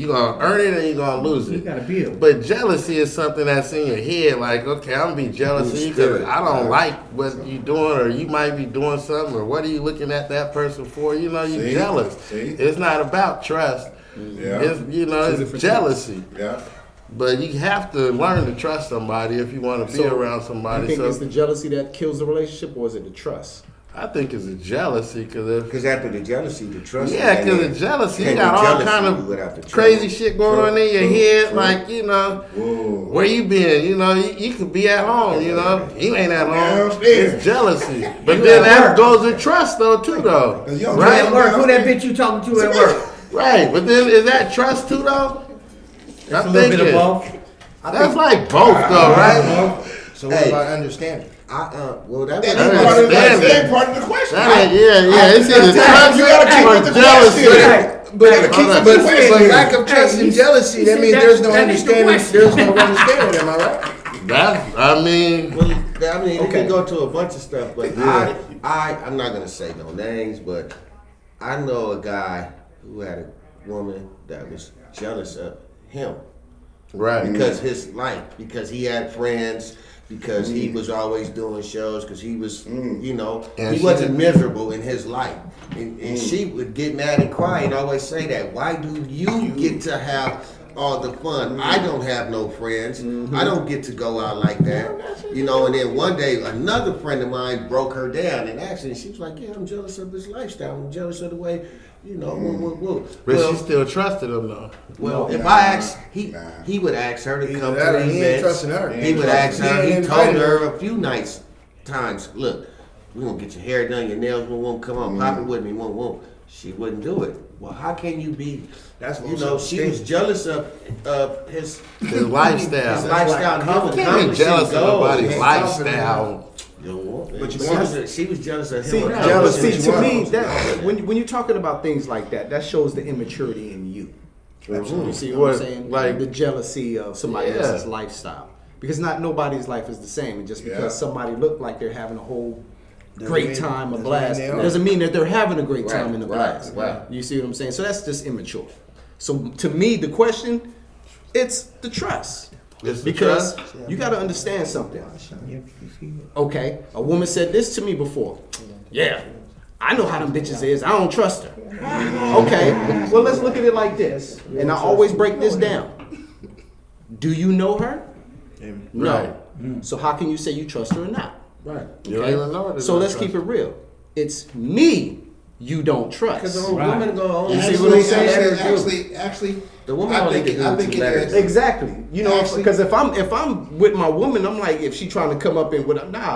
gonna earn it and you gonna lose You it. gotta build. But jealousy is something that's in your head. Like, okay, I'm gonna be jealous of you because I don't like what you doing, or you might be doing something, or what are you looking at that person for? You know, you See? jealous. See? It's not about trust. Yeah. It's it's jealousy. Yeah. But you have to learn to trust somebody if you want to be around I somebody. think So it's the jealousy that kills the relationship, or is it the trust? I think it's a jealousy because Because after the jealousy, the trust. yeah, because the jealousy, you Can't got be all jealous kind of you without the of crazy trust. shit going on in your True, head. true. Like, Whoa. where you been? You could be at home, You ain't at home. Downstairs. It's jealousy. But You then at that work. goes to trust, though, too, though. 'Cause you don't Right? At work, who that bitch you talking to at work? Right. But then is that trust, too, though? It's a little bit of both. That's like both, though, right? So what Hey. about understanding? Well, that That was ain't part of the- that ain't part of the question. That ain't, yeah. It's either trust You gotta keep with or the jealousy. question. Right. But, Hold on. but lack of trust and jealousy, that see, means there's no that is the understanding. question. There's no understanding. Am I right? I mean, Well, I mean, it Okay. can go to a bunch of stuff, but Yeah. I'm not gonna say no names, but I know a guy who had a woman that was jealous of him right. because because he had friends, because he was always doing shows, because he was, And he she wasn't miserable in his life, and she would get mad and cry and always say that. Why do you get to have all the fun? I don't have no friends. I don't get to go out like that. And then one day another friend of mine broke her down and asked her, and she was like, yeah, I'm jealous of his lifestyle. I'm jealous of the way, woo. But Well, she still trusted him, though. well, if I asked, he would ask her to come to that or the he ain't events. trusting her. He would ask her. He He ain't told invited her a few times, look, we gonna get your hair done, your nails won't come on, pop it with me, won't. She wouldn't do it. Well, how can you be? That's what She was jealous of his lifestyle. His lifestyle. You can't be jealous of nobody's lifestyle. But she was jealous of him. See, accomplishing his to me, goals. that when you're talking about things like that, that shows the immaturity in you. You see what I'm saying? Like the jealousy of somebody Yeah. else's lifestyle, because not nobody's life is the same, and just because Yeah. somebody look like they're having a whole great mean- time, a doesn't blast, mean they are. doesn't mean that they're having a great time in the right, blast. right. You see what I'm saying? So that's just immature. So to me, the question, it's the trust. It's the Because trust. you got to understand something. Okay, a woman said this to me before. Yeah, I know how them bitches is. I don't trust her. Okay, well, let's look at it like this. And I always break this down. Do you know her? No. Right. So how can you say you trust her or not? Right. You don't even know it. So let's keep it real. It's me you don't trust. Because the woman go on. You see what I'm saying? Actually, the woman I only think can do it 2 letters. Exactly. You know, Actually- because if I'm with my woman, I'm like, if she trying to come up and with, nah,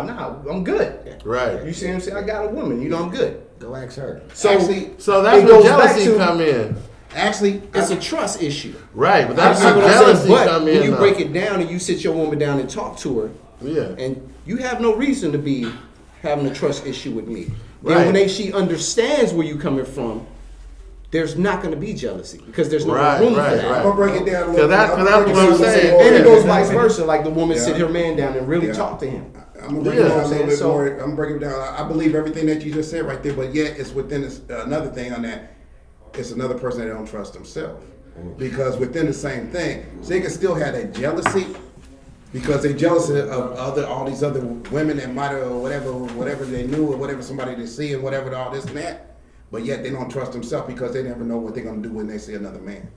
I'm good. Right. You see what I'm saying? I got a woman. You know, I'm good. Go ask her. So Actually- So that's It where goes back jealousy to- come in. actually, it's a trust issue. Right, but You that's see where what I'm jealousy saying? But come when in. you though. break it down and you sit your woman down and talk to her, Yeah. and you have no reason to be having a trust issue with me. Then Right. when she understands where you coming from, there's not going to be jealousy because there's no Right, room right, for that. right. I'm gonna break it down a Cause little bit. that's I'm what gonna I'm break it down a saying. little And it bit goes more. vice versa, like the woman Yeah. sit her man down and really Yeah. talk to him. I'm gonna break Yeah. it down a little bit So- more. I'm gonna break it down. I believe everything that you just said right there, but yet it's within this, another thing on that. It's another person that don't trust themselves, because within the same thing, so they can still have that jealousy, because they jealous of all these other women that might have, or whatever they knew, or whatever somebody they see, and whatever all this and that. But yet they don't trust themselves because they never know what they're gonna do when they see another man.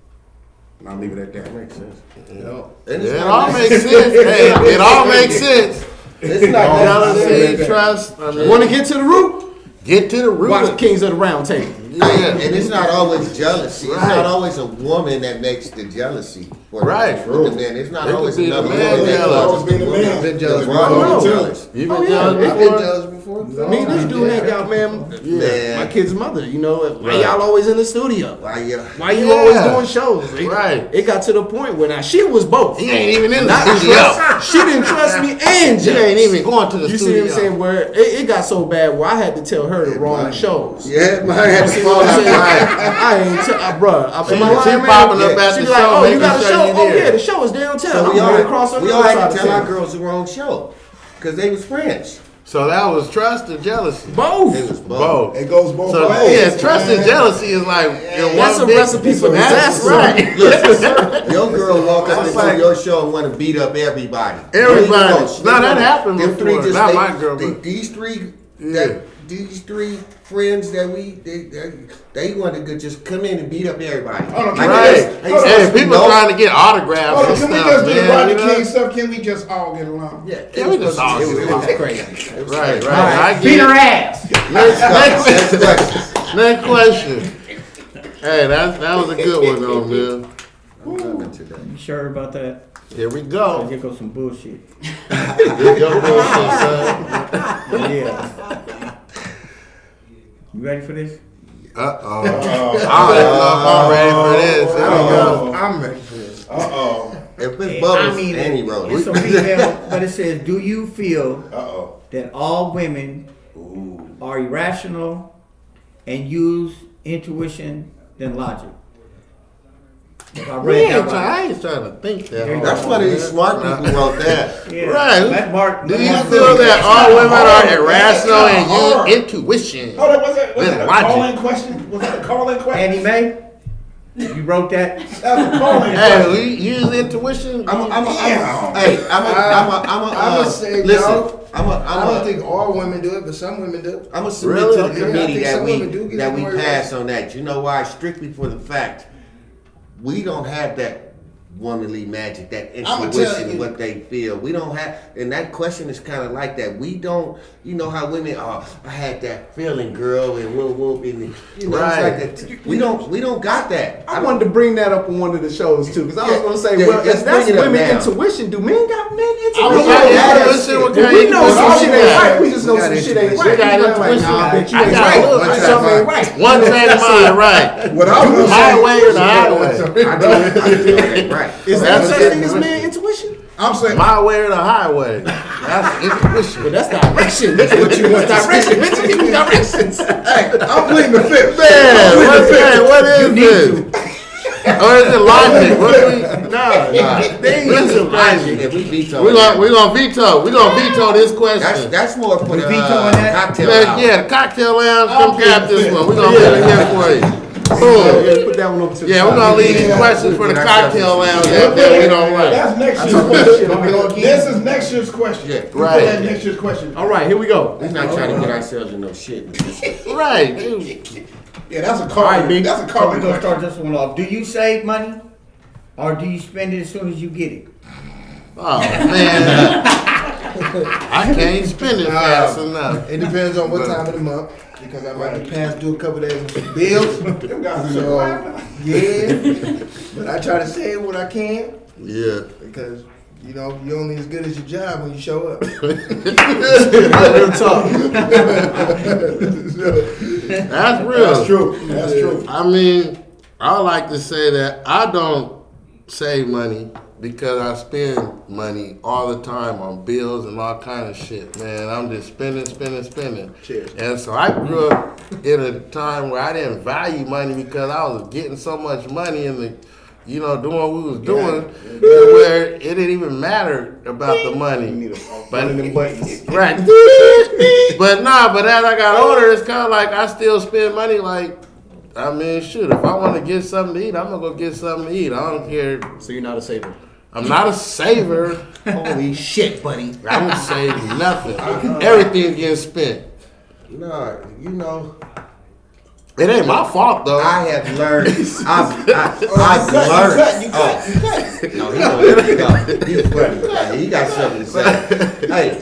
And I'll leave it at that. Makes sense. Yeah, it all makes sense. Hey, it all makes sense. It's not Jealousy, necessary. trust. I mean, Want to get to the root? get to the root. Watch Kings of the Round Table. Yeah. And it's not always jealousy. It's Right. not always a woman that makes the jealousy. For Right. For the man. It's not It could always be the another man woman that jealous. causes Always been the woman. man. Been jealous Ron before. was jealous. You Oh, been yeah. jealous I've been before? jealous before. Me and this dude hang out, man. Man. My kid's mother, you know, why Right. y'all always in the studio? Why you? Why you Yeah. always doing shows? Right. It got to the point where now she was both. He ain't even in the Not studio. trust, she didn't trust me and She jealous. ain't even going to the You see studio. what I'm saying? Where it got so bad where I had to tell her the wrong shows. Yeah, mine had to See fall what I'm out. saying? Right. I ain't, bruh. She- Am I lying, she man? popping up at She the be like, show, oh, you making got a sure show? you Oh there. yeah, the show is downtown. So I'm we all going across on we the all other had side to of tell our town. girls the wrong show because they was friends. So that was trust or jealousy? Both. It was both. Both. It goes both So ways. yeah, trust and jealousy is like in That's one a big- recipe for That's disaster. right. Listen, your girl walk up That's into like- your show and want to beat up everybody. Everybody. You know, No, that happened them before. three Not my girl, they- but- these three, Yeah. these three friends that they wanted to just come in and beat up everybody. Hold on, I Right. guess- I guess Hey, people no. trying to get autographs Hold on, and can we stuff, just do the man. Rodney you know? King stuff? Can we just all get along? Yeah, Can we just all it get was along? crazy. It was Right, crazy. right. I Beat get her it. ass. Next question. Next question. Hey, that was a good one though, man. I'm coming to that. You sure about that? Here we Oh, go. here goes some bullshit. Here go bullshit, son. Yeah. You ready for this? Uh-oh. I don't even know if I'm ready for this. Here we go. I'm ready for this. Uh-oh. If it's bubbles, Annie wrote it's it. a female, but it says, do you feel Uh-oh. that all women are irrational and use intuition than logic? If I read that right. I ain't trying to think that hard. That's one of these smart people wrote that. Yeah. Right. Let Mark. Do let you Mark feel know. that all women are irrational Hard. and use intuition? Hold on, was that Then a logic. call-in question? Was that a call-in question? Annie Mae? You wrote that? That was a call-in Hey, question. we use intuition. I'ma say listen, no. I don't I'm think all women do it, but some women do. gonna submit Really? to the Okay, I committee think that some women do we get that we more pass on that. You know why? Strictly for the fact we don't have that womanly magic, that I'ma tell intuition, you. what they feel. We don't have, and that question is kind of like that. We don't, you know how women are. I had that feeling, girl, and whoop, and you know, Right. it's like that. We don't got that. I wanted to bring that up on one of the shows too, because I was going to say, Yeah, well, let's if that's bring it up women now. intuition, do men got men I intuition? was like, yeah, listen, what kind of We know some intuition shit you ain't got? right. We just know some shit ain't right. We got We like, intuition. nah, bitch, you I ain't got right. a little Something ain't right. One train of mind, right? What I was gonna say, Highway or the highway? Right. Is there That's such it. thing as man intuition? I'm saying, My way or the highway? That's intuition. But that's direction. That's what you want. Direction. Bitch, you give me directions. hey, I'm pleading the fifth. Man, I'm pleading the fifth. what is this? Or is it logic? What do we? Nah. They ain't Listen, using logic. If we veto, We gonna veto. We gonna veto this question. that's more for the vetoing that? cocktail Man, hour. yeah, the cocktail lounge. I'll Come cap be this fit. one. We gonna put it here for you. Boom. Yeah, put that one over to the Yeah, we're side. gonna leave these questions for the cocktail lounge that we don't like. That's next I year's told you shit, I'm gonna go question. again. This is next year's question. Yeah. We put Right. that next year's question. All right, here we go. We're not trying to get ourselves in no shit. Right. Dude. Yeah, that's a All call. right, B. That's a So call. we're gonna start this one off. Do you save money, or do you spend it as soon as you get it? Oh man. I can't spend it fast enough. It depends on what time of the month. because I might be past due a couple days on some bills. Them guys So, are yeah. But I try to save what I can Yeah. because, you know, you're only as good as your job when you show up. Real talk. That's real. That's true. That's true. I mean, I like to say that I don't save money because I spend money all the time on bills and all kind of shit, man. I'm just spending. Cheers. And so I grew up in a time where I didn't value money because I was getting so much money in the, you know, doing what we was doing, where it didn't even matter about the money. You need a one of them buttons. Right. But as I got older, it's kind of like I still spend money. Like, I mean, shoot, if I want to get something to eat, I'm going to go get something to eat. I don't care. So you're not a saver. I'm not a saver. Holy shit, buddy. I don't save nothing. Everything gets spent. No, you know, It ain't my fault, though. I have learned. I've You cut. No, he's funny. He got something to say. Hey,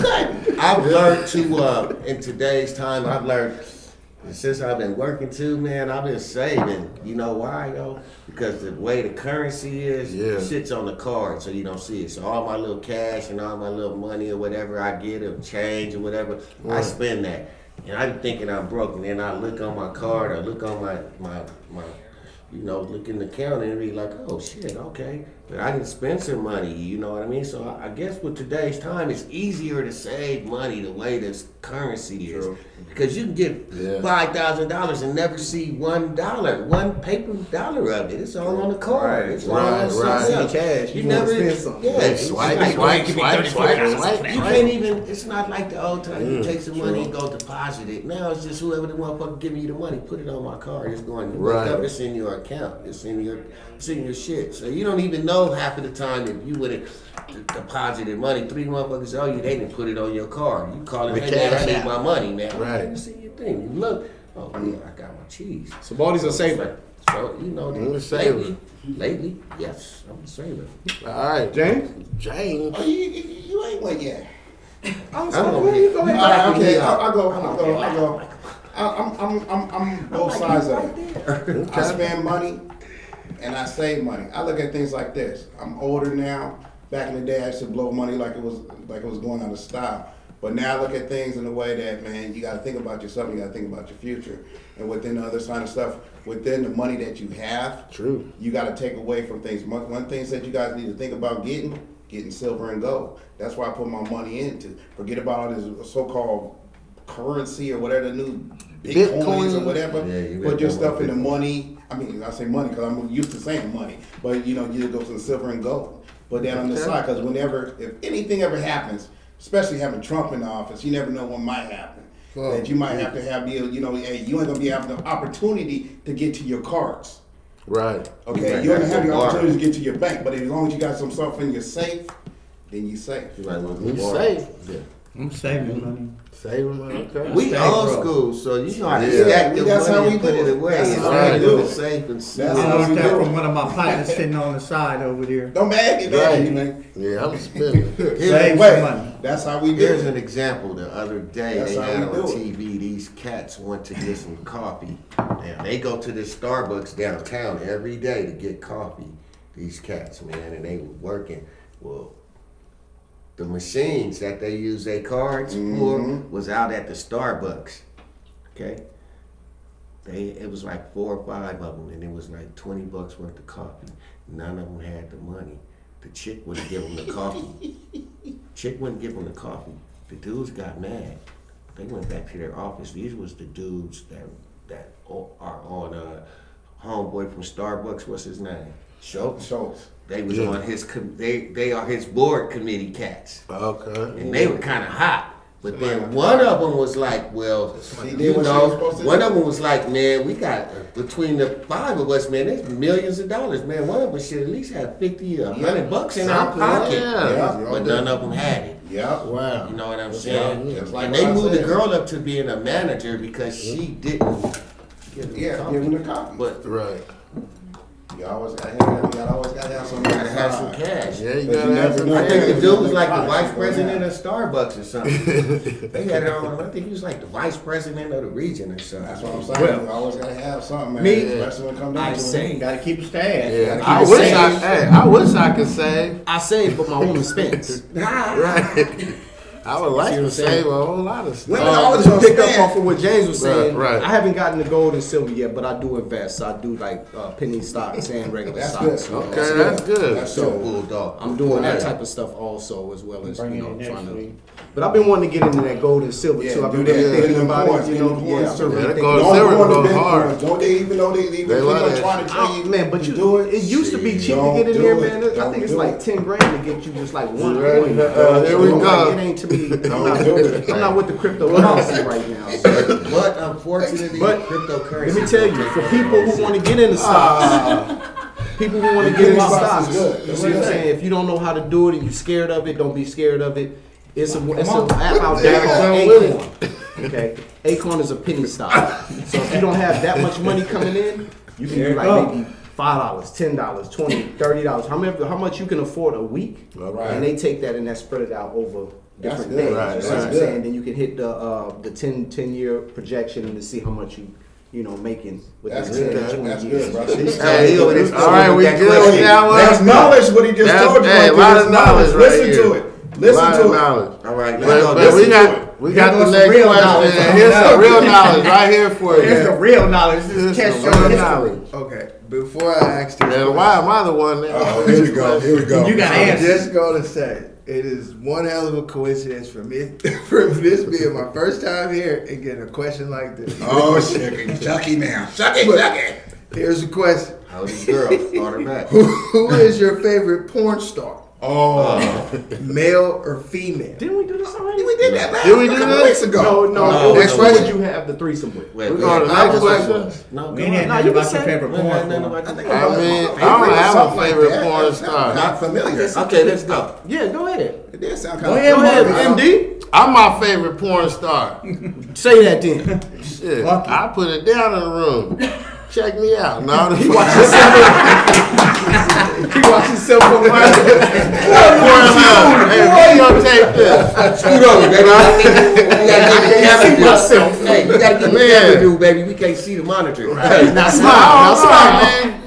I've learned to, in today's time, I've learned, since I've been working too, man, I've been saving. You know why, yo? Because the way the currency is, shit's on the card, so you don't see it. So all my little cash and all my little money or whatever I get, or change or whatever, I spend that. And I be thinking I'm broke, and then I look on my card, or look on my you know, look in the counter and be like, oh shit, okay. But I didn't spend some money, you know what I mean? So I guess with today's time, it's easier to save money the way this currency is. Because you can get $5,000 and never see $1, one paper dollar of it. It's all on the card. It's all on Right. Cash. You never spend something. Yeah, Swipe. You Swipe. can't even, it's not like the old time. You take some money and go deposit it. Now it's just whoever the motherfucker give me the money, put it on my card. It's going to wake up, it's in your account. It's in your shit. So you don't even know half of the time if you would have deposited money. 3 motherfuckers owe you, they didn't put it on your card. You call it, hey man, I need my money, man. Right. You see your thing. You look, oh yeah, I got my cheese. So Baldy's a saver. So, you know, I'm a saver. lately, yes, I'm a saver. All right. James? James. Oh, you ain't went yet. I'm sorry, sorry. Go ahead. Okay, I'll go. I'm both sides of it. I spend money and I save money. I look at things like this. I'm older now. Back in the day, I used to blow money like it was going out of style. But now I look at things in a way that, man, you got to think about yourself. You got to think about your future. And within the other side of stuff, within the money that you have, you got to take away from things. One thing that you guys need to think about getting silver and gold. That's why I put my money into. Forget about all this so-called currency or whatever, the new Bitcoins or whatever. Put your stuff in the money. I mean, I say money because I'm used to saying money. But, you know, you go to the silver and gold. Put that on the side because if anything ever happens, especially having Trump in the office, you never know what might happen. That you might have to have, you know, hey, you ain't going to be having the opportunity to get to your cards. Right. Okay, you're going to have the opportunity to get to your bank, but as long as you got some stuff in your safe, then you safe. You safe. I'm saving money. Saving money, okay. We old school, so you know how to stack the That's how money we and put do it it. away. That's It's how right we do in it. the safe and That's I how see. learned we that do it. from one of my partners sitting on the side over there. Don't bag it, man. Yeah, I'm spending. Save some money. That's how we do Here's it. an example. The other day That's they how had we on do it. TV, these cats went to get some coffee. And they go to this Starbucks downtown every day to get coffee. These cats, man, and they were working. Well, the machines that they use their cards for was out at the Starbucks. Okay? It was like 4 or 5 of them, and it was like $20 worth of coffee. None of them had the money. The chick wouldn't give them the coffee. Chick wouldn't give them the coffee. The dudes got mad. They went back to their office. These was the dudes that are on homeboy from Starbucks. What's his name? Schultz. They was on his. They are his board committee cats. Okay. And they were kind of hot. But then one of them was like, well, you know, one of them was like, man, we got, between the 5 of us, man, there's millions of dollars, man. One of us should at least have $50 or $100 in our pocket. Yeah. But none of them had it. Yeah. Wow. You know what I'm saying? Just like And they what I moved the said. girl up to being a manager because she didn't give them Yeah, coffee. give them the coffee. But Right. You always got to have some. Gotta have some cash. Yeah, you gotta have some I think the cash. dude was like the vice president of Starbucks or something. They had it on. I think he was like the vice president of the region or something. That's what I'm saying. You always got to have something, man. Me, especially when it comes down I to say, Gotta keep a stash. Yeah, Gotta I wish I could save. I save, but my woman spends. Right. I would like See what to I'm saying? save a whole lot of stuff. Women always To gonna pick up stand. off of what James was saying, Right. I haven't gotten the gold and silver yet, but I do invest. I do like penny stocks and regular That's stocks. good. You know, Okay, that's good. That's So, good. Bulldog. I'm doing that Yeah. type of stuff also, as well as Bring it trying next to. week. But I've been wanting to get into that gold and silver Yeah, too. I've do been that. really Get thinking them about coins, it. You get know, them yeah, coins. I'm really Yeah, that thinking gold about and it. silver Don't go go to hard. Bitcoin. Don't they even though they They even love trying it. to tell Oh, you man, but to you, do it. it used to be cheap to Don't get in do there, it. man. I Don't think it's do like it. 10 grand to get you just like one Right. coin. Here we So, go. like, it ain't to me. I'm not with the cryptocurrency right now. So. But unfortunately, But cryptocurrency. let me tell you, for people who want to get into stocks, people who want to get into Stocks stocks, is good. you see what I'm saying? If you don't know how to do it and you're scared of it, don't be scared of it. It's an app out there called Acorn. Okay, Acorn is a penny stock. So if you don't have that much money coming in, you can do like maybe $5, $10, $20, $30. How much you can afford a week, Right. and they take that and they spread it out over different good. days. Right, You see right. what I'm saying? Then you can hit the 10-year projection and to see how much you know making with That's the good. 10 to 20 That's years. good, bro. Hey, all right, we good with that one? That's knowledge. What he just That's- told you. hey, right a lot there. of That's knowledge right Listen here. to it. Listen Lot to of it. knowledge. All right, But, let's go. but we listen to got it. we Here got the goes some next real question. knowledge. And here's some real knowledge right here for you. Here's the real knowledge. This Here's is test some your real history. knowledge. Okay, before I ask this, And why am I the one that? Oh, here we go. Here we go. You got I'm answers. just gonna say it is one hell of a coincidence for me for this being my first time here and getting a question like this. Oh shit, Chucky now. Chucky. Here's the question: How these girls start her back. Who is your favorite porn star? Oh, Male or female? Didn't we do this already? we did that last Did we do a couple this? weeks ago. No. Next Who question. would you have the threesome with? Wait, We go to the I next was like, question. no, We come ain't had on. nothing you about can your say- favorite We ain't porn. had nothing porn. about I that. mean, I Favorite don't or have something a like favorite that. porn That star. sound Not familiar. Okay, let's go. Yeah, go ahead. It did sound Go kind ahead, Go ahead, Mark. MD. I'm my favorite porn star. Say that then. Shit, Fuck it. I put it down in the room. Check me out. No, the He watches himself on my Hey, videotape this. Scoot over, baby. You gotta get the camera view. myself. Hey, you gotta get the Man. camera view, baby. We can't see the monitor. Now I smile. Now smile. man.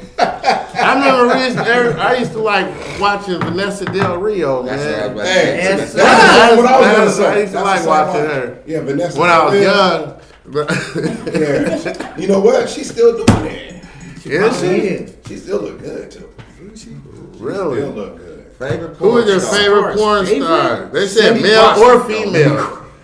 I used to like watching Vanessa Del Rio, man. That's what I was about to Hey, say. Yes. That's what I was gonna say. I used to That's like the same watching one. her. Yeah, Vanessa. When I was Yeah. young. But Yeah. You know what? She's still doing that. is she? Yeah. She still look good too. Really? Still look good. Favorite Who is your porn star? favorite porn Favorite? star? They said Cindy male Boston. or female.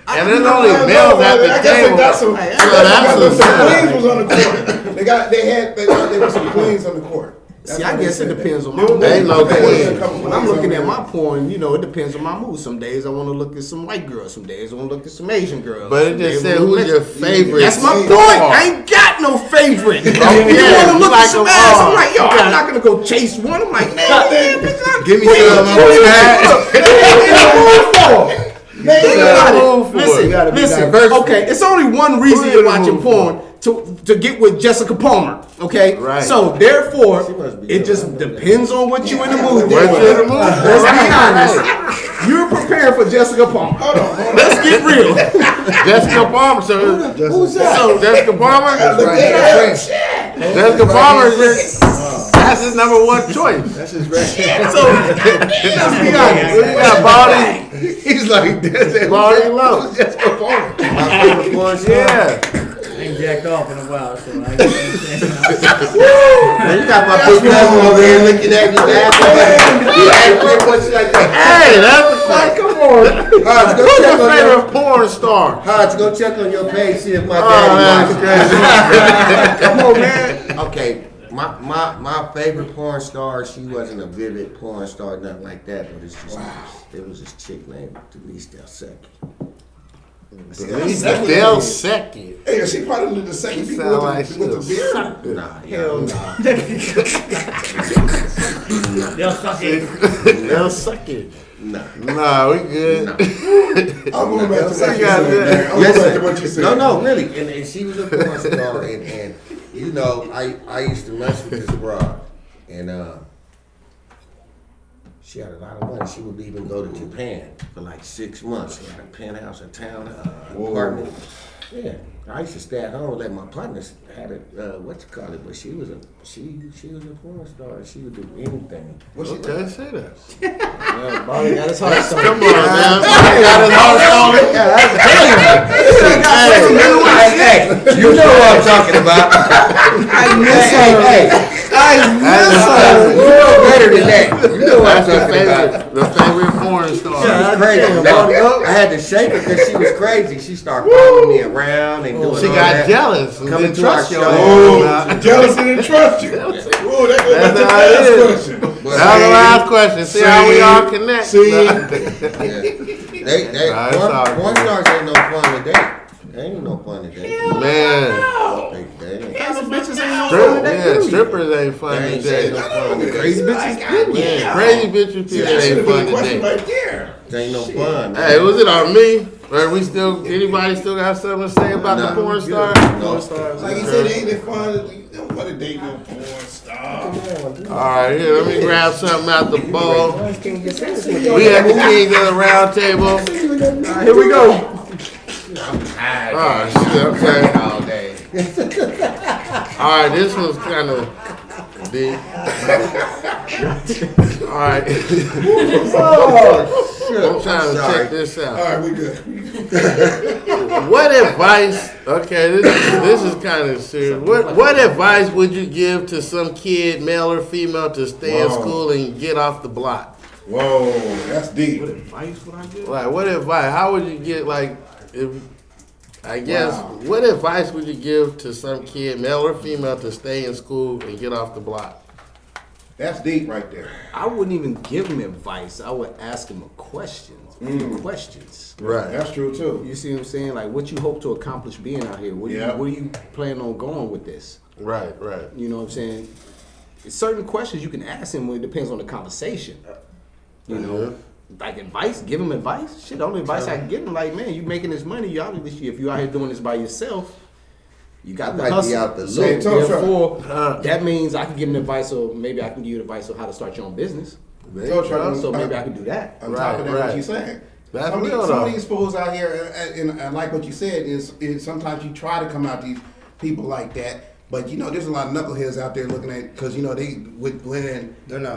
And there's only I males know, at I the guess they table. got some. Hey, So that's Some a queens was on the court. There was some queens on the court. That's See, I why they guess it said depends that. on my mood. Ain't no queen. When I'm looking at my porn, you know, it depends on my mood. Some days I want to look at some white girls. Some days I want to look at some Asian girls. But it Some just days said I wanna who's look your at- favorite. That's my point. star. I ain't got no favorite. You yeah, want to you look like at some them ass? all. I'm like, yo, You I'm got- not gonna go chase one. I'm like, man, Give me what some you- of what you that. Man, think gotta about it. move for it. Listen, You gotta be listen. diverse. Okay, it's only one reason Who you you're gonna watching move porn to get with Jessica Palmer. Okay, Right. so therefore, She must be it good. just depends on what you in the mood. What for. you in the mood for? Let's be honest. You're prepared for Jessica Palmer. Let's get real. Jessica Palmer. So Who's that? So Jessica Palmer. Jessica Palmer is that's his number one choice. That's his record. So let's be honest. You got Baldy, He's like, that's Baldy Low. Jessica Palmer. My favorite porn star? Yeah. I ain't jacked off in a while, so I Man, you got my big cousin over here looking at me laughing. You ask me a question like that. Hey, that's the question. Come on. Hodge, go Who's check your on your favorite porn star? Hodge, go check on your page, see if my Oh, daddy that's watches. crazy. Come on, man. Okay, my favorite porn star, she wasn't a vivid porn star, nothing like that, but it's just it was this chick named Denise Delsecki. Del Secchi. Hey, is she part of the second She people sound like with she the was beard? sucking. Nah, Hell yeah. no. They'll suck it. Del Secchi. Nah. Nah, we good. I'm going back to what you got said, that. man. I'm going back to what you said. No, really. And she was a porn star, and you know, I used to mess with this broad. And she had a lot of money. She would even go to Japan for like 6 months. She had a penthouse, a town apartment. Yeah, I used to stay at home and let my partners had it. But she was a porn star. She would do anything. Okay, say that. Barney got his heart stolen. Come on, man. Barney got his heart stolen. Hey, you know what I'm talking about. I miss her. You know better than that. You know what I'm talking about. The favorite porn star. She was crazy. I had to shake her because she was crazy. She started following me around and doing She all got that. jealous. And Coming didn't to our trust your show. ass. Jealous and didn't trust you. Ooh, that goes back to the That's how last it is. question. But That was the last question. See how we all connect. Porn stars ain't no fun today. They ain't no fun today. Man. Strippers ain't fun today. Crazy bitches. Crazy bitches See, that ain't should have fun been a question today. right there. Ain't no fun. Hey, was it on me? Or anybody still got something to say about the porn star? No. Like he said, ain't it fun? You don't want to date no porn star. Alright, here, let me grab something out the bowl. We at the Kings of the Round Table. Here we go. Oh, shit, okay. All day. Alright, this one's kind of deep. Alright. I'm trying to check this out. All right, we good. What advice? Okay, this is kind of serious. What advice would you give to some kid, male or female, to stay in school and get off the block? Whoa, that's deep. Like, what advice? How would you get what advice would you give to some kid, male or female, to stay in school and get off the block? That's deep right there. I wouldn't even give him advice. I would ask him questions. Questions. Right. That's true too. You see what I'm saying? Like, what you hope to accomplish being out here? Where are you planning on going with this? Right. You know what I'm saying? Certain questions you can ask him. It depends on the conversation. You know, like advice. Give him advice. Shit, the only advice I can give him, like, man, you making this money. You obviously, if you out here doing this by yourself, you got to hustle. Be out the So loop. therefore, that means I can give him advice, or maybe I can give you advice on how to start your own business. So maybe I can do that. On top of that, what you're saying. That's Some real, of though. these fools out here, and like what you said, is sometimes you try to come out these people like that, but you know there's a lot of knuckleheads out there looking at, because you know they when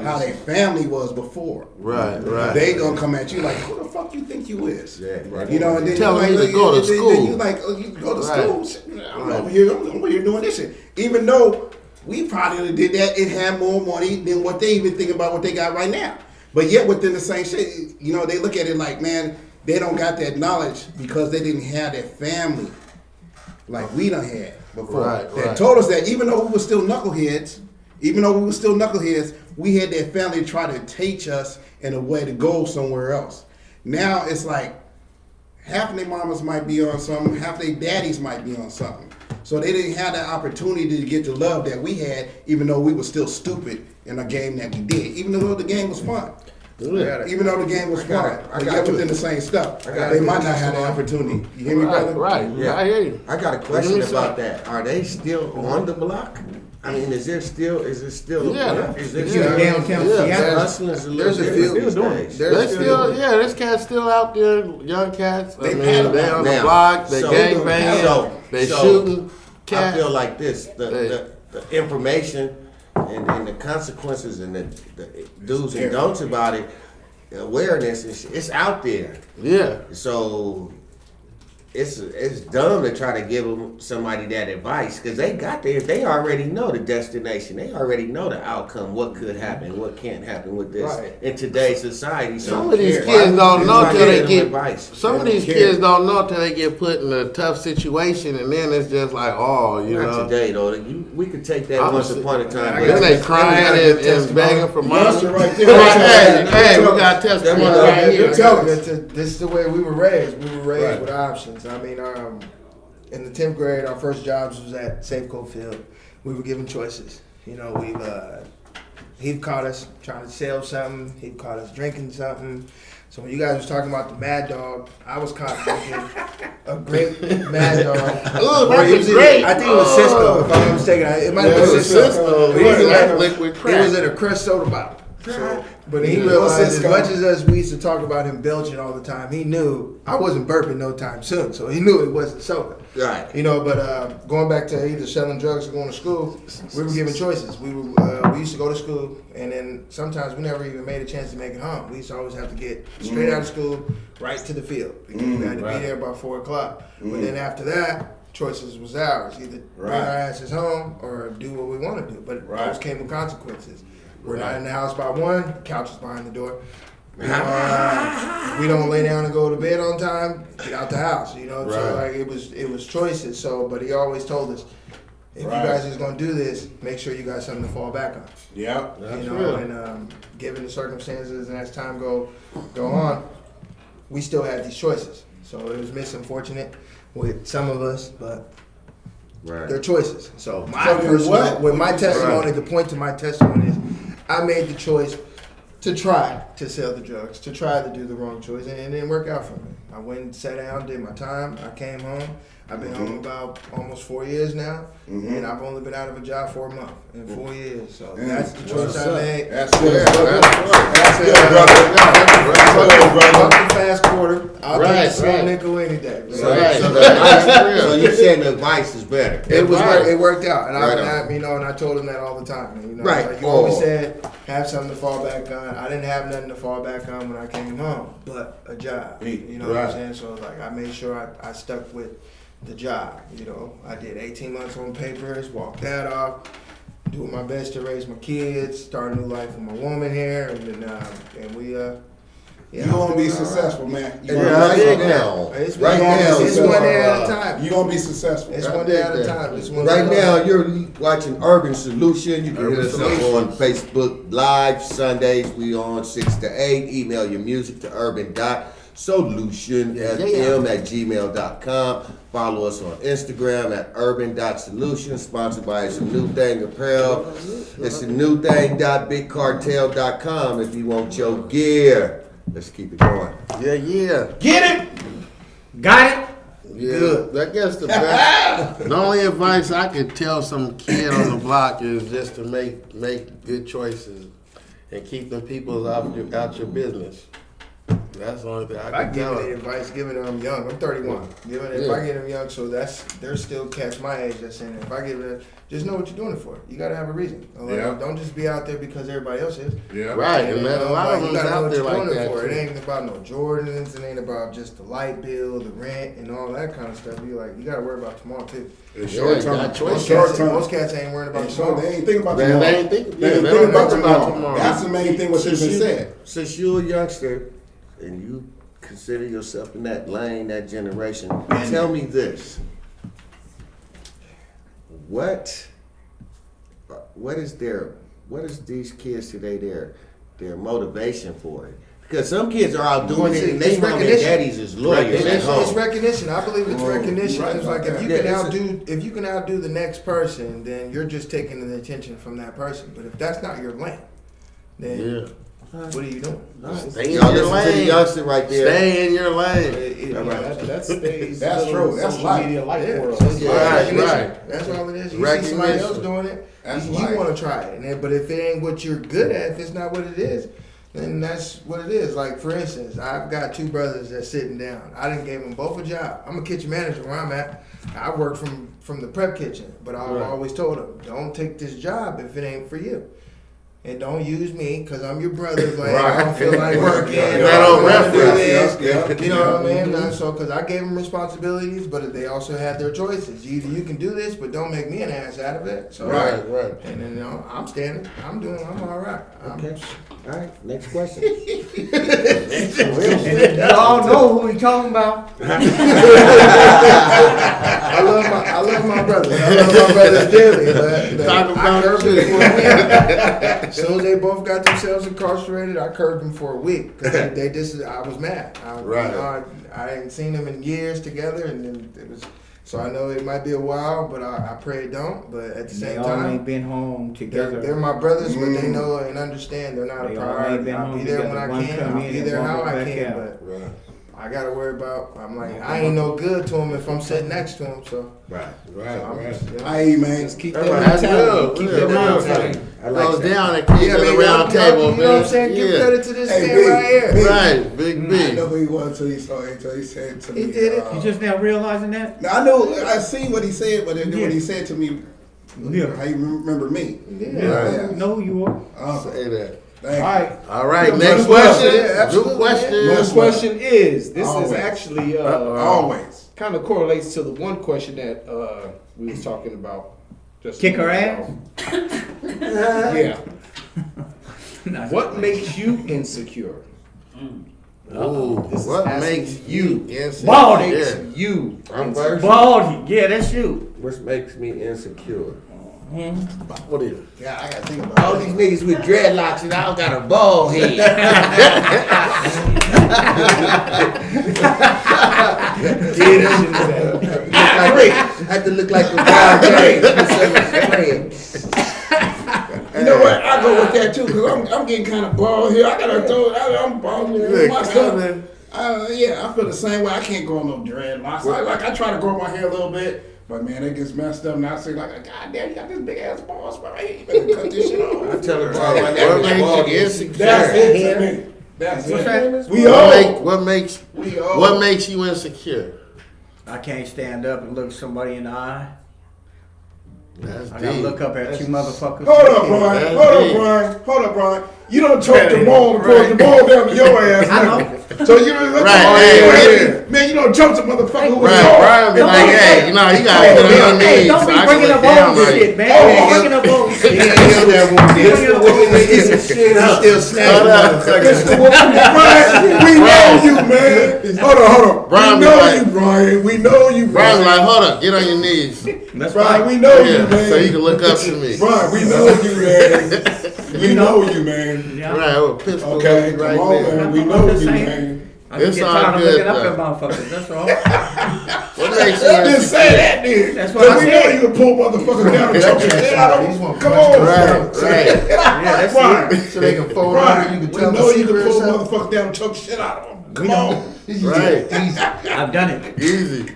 how their family was before. Right. They gonna come at you like, who the fuck you think you is? Yeah, right. You know, and then Tell you me to go to school. Then you like, oh, you go to school. Shit, I'm over here doing this shit. Even though we probably did that, it had more money than what they even think about what they got right now. But yet within the same shit, you know, they look at it like, man, they don't got that knowledge because they didn't have that family like we done had before. That told us that even though we were still knuckleheads, we had that family to try to teach us in a way to go somewhere else. Now it's like half of their mamas might be on something, half their daddies might be on something. So they didn't have that opportunity to get the love that we had, even though we were still stupid in a game that we did. Even though the game was fun. Even though the game was fun. But yet within the same stuff. They might not have the opportunity. You hear me, brother? Right. Yeah. I hear you. I got a question about that. Are they still on the block? I mean, is it still? Yeah. Is there Downtown Seattle. hustlers a little There's a few. different these Still doing days? There's cats still out there, young cats. They they paddle on the now. block, they So- gang banging, they shooting I cats. feel like this: the information and the consequences and the do's and don'ts about it, the awareness, it's out there. Yeah. So it's dumb to try to give them somebody that advice, because they got there. They already know the destination. They already know the outcome. What could happen? What can't happen with this in today's society? So Some of these why kids would don't you know try to till they give them get. advice? Some of these kids don't know till they get put in a tough situation, and then it's just like, oh, you Not know. today though. We could take that once upon a time. Then they crying and begging for money. Monster right there. Hey, we got testimony That right here. This is the way we were raised. We were raised with options. I mean, in the 10th grade, our first jobs was at Safeco Field. We were given choices. You know, he caught us trying to sell something. He caught us drinking something. So when you guys was talking about the Mad Dog, I was contemplating a great Mad Dog. Oh, that's great. I think it was Cisco, if I'm not mistaken. It might have been Cisco. It was in a Crest soda bottle. So, but he realized as much as us, we used to talk about him belching all the time, he knew I wasn't burping no time soon. So he knew it wasn't soda. Right. But going back to either selling drugs or going to school, we were given choices. We used to go to school, and then sometimes we never even made a chance to make it home. We used to always have to get straight out of school, right to the field, because we had to be there by 4 o'clock. But then after that, choices was ours. Either bring our asses home or do what we want to do. But those came with consequences. We're not in the house by 1, couch is behind the door. We don't lay down and go to bed on time, get out the house, So like it was choices. So, but he always told us, if you guys is gonna do this, make sure you got something to fall back on. Yeah, that's real. And given the circumstances and as time go on, we still had these choices. So it was misfortunate with some of us, but they're choices. So my testimony, the point to my testimony is, I made the choice to try to sell the drugs, to try to do the wrong choice, and it didn't work out for me. I went and sat down, did my time. I came home. I've been home about almost 4 years now, and I've only been out of a job for a month in 4 years. So that's the choice I made. That's good. That's good, brother. Fast quarter. I'll take a small nickel any day. So you saying the advice is better? It worked out, and I told him that all the time. Like you always said, have something to fall back on. I didn't have nothing to fall back on when I came home, but a job. You know what I'm saying? So like I made sure I stuck with the job. I did 18 months on papers, walked that off, doing my best to raise my kids, start a new life with my woman here, and we you're gonna be successful, man. It's one day at a time. You're gonna be successful. It's one day at a time. Right now, you're watching Urban Solution. You can hit us up on Facebook Live Sundays. We on 6 to 8. Email your music to urban.solutionfm@gmail.com. Follow us on Instagram at urban.solution. Sponsored by It's a New Thing Apparel. It's a new thing.bigcartel.com if you want your gear. Let's keep it going. Yeah. Get it? Got it? Yeah. Good. I guess the best. The only advice I could tell some kid on the block is just to make good choices and keep them people out your business. That's the only thing I can tell them. Advice given them young. I'm 31. If I get them young, so they're still cats my age that's in it. If I give it, just know what you're doing it for. You got to have a reason. Don't just be out there because everybody else is. Yeah. Right. And a lot of them out there like that. It ain't about no Jordans. It ain't about just the light bill, the rent, and all that kind of stuff. You got to worry about tomorrow too. It's short term. Most cats ain't worrying about tomorrow. They ain't thinking about tomorrow. They ain't thinking about tomorrow. That's the main thing what's been said. Since you're a youngster and you consider yourself in that lane, that generation, tell me this. What is these kids today their motivation for it? Because some kids are out doing it and they mom and daddies is lawyers at home. It's recognition. I believe it's recognition. It's like if you can outdo the next person, then you're just taking the attention from that person. But if that's not your lane, then what are you doing? Stay in your lane. To the youngster right there. Stay in your lane. That's true. That's social media life world. Right. That's all it is. You see somebody else doing it, you want to try it. But if it ain't what you're good at, if it's not what it is, then that's what it is. Like, for instance, I've got 2 brothers that's sitting down. I done gave them both a job. I'm a kitchen manager where I'm at. I work from the prep kitchen. But I've always told them, don't take this job if it ain't for you. And don't use me because I'm your brother. Like, I don't feel like working. You know what I mean? So, because I gave them responsibilities, but they also had their choices. Either you can do this, but don't make me an ass out of it. So, right. And then I'm standing. I'm all right. Okay. All right. Next question. Y'all know who we talking about. I love my my brothers. I love my brothers dearly. But Talk about I curbed shit. them for a week. As soon as they both got themselves incarcerated, I curbed them for a week because I was mad. I hadn't seen them in years together, and then it was. So I know it might be a while, but I pray it don't. But at the same They all time, ain't been home together. they're my brothers, but they know and understand they're not They a all ain't priority. been I'll home be there when together. I One can. come I'll in be and there one how go I back can. out. But I gotta worry about. I'm like, I ain't no good to him if I'm sitting next to him. So Right. Hey man, Just keep That's that real. mentality. Keep Real, that real. mentality. I like Goes that. down and keeps yeah, it man, around table, you man. know what I'm saying? Give credit to this Hey, man big, right here. big. Right, Big I know B. who he was until he said to me. He did it. You just now realizing that? Now, I know I seen what he said, but then Yeah. when he said to me, Yeah. how you remember me? Right. You know who you are. Say that. Thank All right. All right, Yeah, next but- question. Yeah, New absolutely. question. Next question is, this Always. is actually Always. kind of correlates to the one question that we was talking about. Just a Kick her minute ago. Yeah. What makes you insecure? Ooh, This is what asking makes you insecure? Bald. What makes Yeah. you I'm insecure? first. Baldy. Yeah, that's you. Which makes me insecure. What is it? Yeah, I gotta think about All these niggas with dreadlocks and I don't got a bald head. I have to look like a wild You know what? I go with that too, because I'm getting kind of bald here. I gotta throw it out. I'm bald here. Myself. Yeah, I feel the same way. I can't grow no dreadlocks. I try to grow my hair a little bit. But man, it gets messed up, and I say like, God damn, you got this big ass bald spot right here. You better cut this shit off. I tell her, bro, my What name is makes bald. you insecure? That's it to me. That's What's it. that? We What, old. what makes you insecure? I can't stand up and look somebody in the eye. That's I gotta deep. look up at you motherfuckers. Hold up, Brian. Hold up, Brian. You don't choke the ball and pull the ball down to your ass. I know. So you really look Right, at hey, man, you don't choke the motherfucker who was Right, tall. Brian be like, hey, you know, you gotta get on your Hey, knees. don't so be I can bringing look up down old like shit, you. man. Don't be bringing up old shit. Still snapping. Brian, we know you, man. Hold on. Brian We be know like- you, Brian. We know you, Brian be Brian. like, hold up, get on your knees. Brian, we know you, Yeah, man. so you can look up to me. Brian, we know you, man. We know you, man. Yeah. Right, with a pistol Okay, right come on, there. man. We I'm know just you, saying. man. I just It's get all tired of good, looking up though. at motherfuckers. That's all. What makes you Just insecure? say that, then. That's what I we know said. you can pull motherfuckers down and choke the shit out of them. Come on, Right, right. Yeah, that's Brian. So they can fold Brian, over. You can we tell know the you can secret or pull something. motherfuckers down and choke the shit out of them. Come on. Right. I've done it. Easy.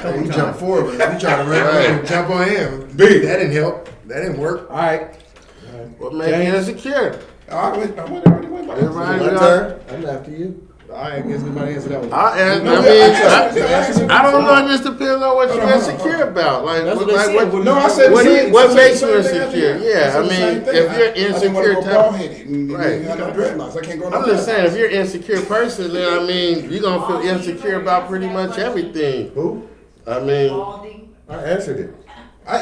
You jump forward, but we try to Right. jump on him. Big. That didn't help. That didn't work. All right. What makes you insecure? I already went by. Everybody My got- turn. I'm after you. All right. I guess nobody answered that one. I don't know. It just depends on what you're insecure about. Like, That's what like they said. what, No, I said what, the same- what I said makes the you same thing insecure? after you. Yeah, I said the same mean, thing. if you're I didn't wanna insecure, go bald-headed and Right. you got no dreadlocks. I can't go no I'm just dreadlocks. saying, if you're an insecure person, then I mean, you're gonna feel insecure about pretty much everything. Who? I mean, Balding. I answered it.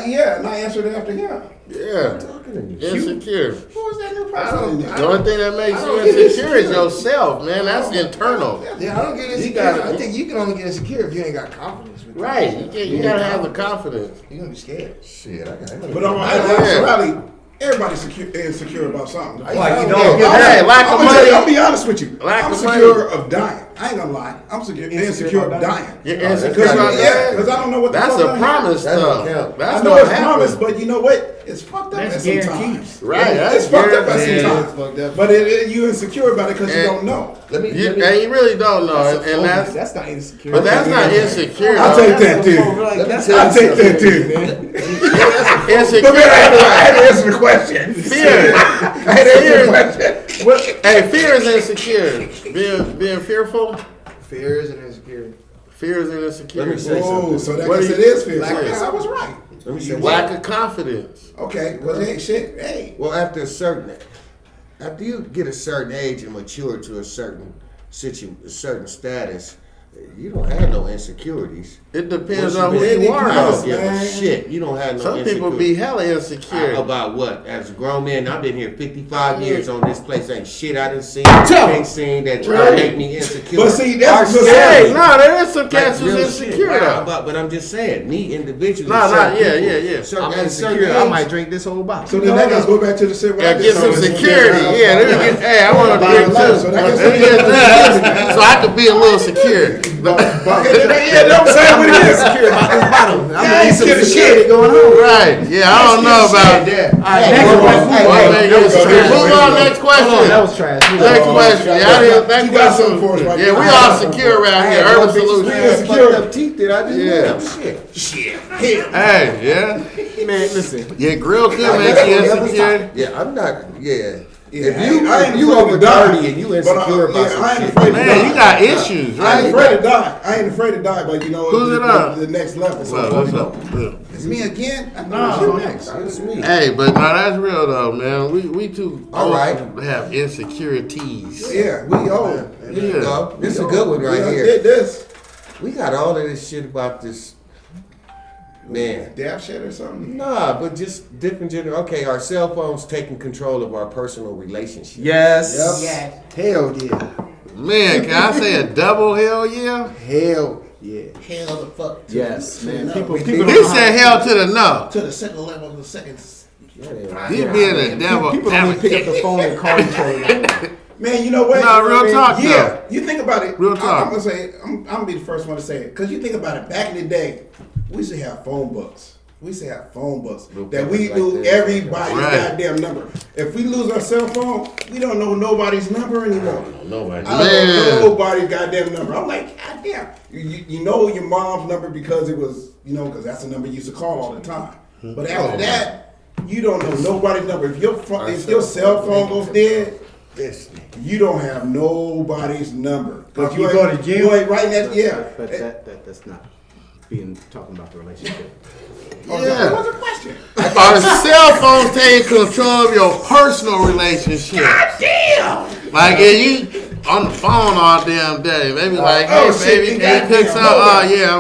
Yeah, and I answered it after him. yeah, Talking to you. insecure. Who is that new I person? don't- in there? The only thing that makes I you don't get insecure is insecure. yourself, man. That's internal. Yeah, I don't get insecure. gotta- I think you can only get insecure if you ain't got confidence. With Right. yourself. You gotta have the confidence. You're gonna be scared. Shit, I got But on Yeah. actuality, everybody's insecure about something. Like, you Yeah, don't hey, lack of money. I'll be honest with you. Lack I'm of secure of dying. I ain't gonna lie. I'm insecure of about dying. You're that's insecure right. about Yeah, that. because I don't know what the That's fuck a gonna promise, That don't though. count. That's I know what it's promised, happens. but you know what? It's fucked up That's at some guaranteed. times. Right, It's that's fucked up at guaranteed. some times. But you insecure about it because you And- don't know. Let me. And you really don't know, and that's That's not insecure. but that's not insecure. I'll though. take that too. I'll take that too. Insecure. But man, I had to answer the question. Fear. I had to answer the question. Hey, fear is insecure. Being fearful. Fear is an insecurity. Fear is insecure. Let me say Oh, something. so that What guess do it you- is fear. Like- I guess I was right. Let me say Lack something. of confidence. Okay, well, hey, shit, hey. Well, after you get a certain age and mature to a certain status, you don't have no insecurities. It depends on who you are. I don't give a shit. You don't have no Some people be hella insecure. About what? As a grown man, I've been here 55 years on this place. Ain't shit I done seen. Ain't seen that try to make me insecure. But see, that's hey, no, there is some cats who's insecure. But I'm just saying, me individually. Yeah. Certain I'm insecure. I might drink this whole bottle. So then that goes back to the shit. Yeah, get some security. Yeah, hey, I want to drink too. So I could be a little secure. Yeah, that's what I'm saying. What it is? Insecure about this bottle. I'm gonna need some scared of security going on. Right. Yeah, I don't know about that. Move on. Next question. That was trash. Next question. You got something for us right Yeah, we all secure around here. Urban Solutions. Secure teeth that I didn't have. Shit. Hey, yeah. Man, listen. Yeah, grill could make you insecure. Yeah, I'm not. Yeah. If you over 30 and you insecure about some shit. Man, you got issues, I ain't right? afraid to die. I ain't afraid to die, but you know, Who's it up? the next level. What's up? It's me again? No, It's me. Hey, but no, that's real though, man. We too All right. have insecurities. Yeah, we old. Yeah. This is a good one right here. Did this. We got all of this shit about this. Man. Dab shit or something? Nah, but just different Okay, our cell phones taking control of our personal relationships. Yes. Yes. Hell yeah. Man, can I say a double hell yeah? Hell yeah. Hell the fuck. Yes, man. People He said hell to the no. to the second level of the second. He being a devil. People don't even pick up the phone and call each other. Man, you know what? Nah, real talk, Yeah, though. you think about it. Real talk. I'm gonna say, I'm gonna be the first one to say it, cause you think about it. Back in the day, we used to have phone books. We used to have phone books that we knew everybody's goddamn number. If we lose our cell phone, we don't know nobody's number anymore. Nobody. I don't know nobody's goddamn number. I'm like, goddamn. You know your mom's number because it was, because that's the number you used to call all the time. But after that, you don't know nobody's number. If your cell phone goes dead, you don't have nobody's number. But you go to jail. You ain't writing that. Yeah. But that's not talking about the relationship. Yeah. That was a question. Our cell phones take control of your personal relationship. Damn. Like, you on the phone all damn day. Maybe like, hey, baby, can you pick something? Oh, yeah,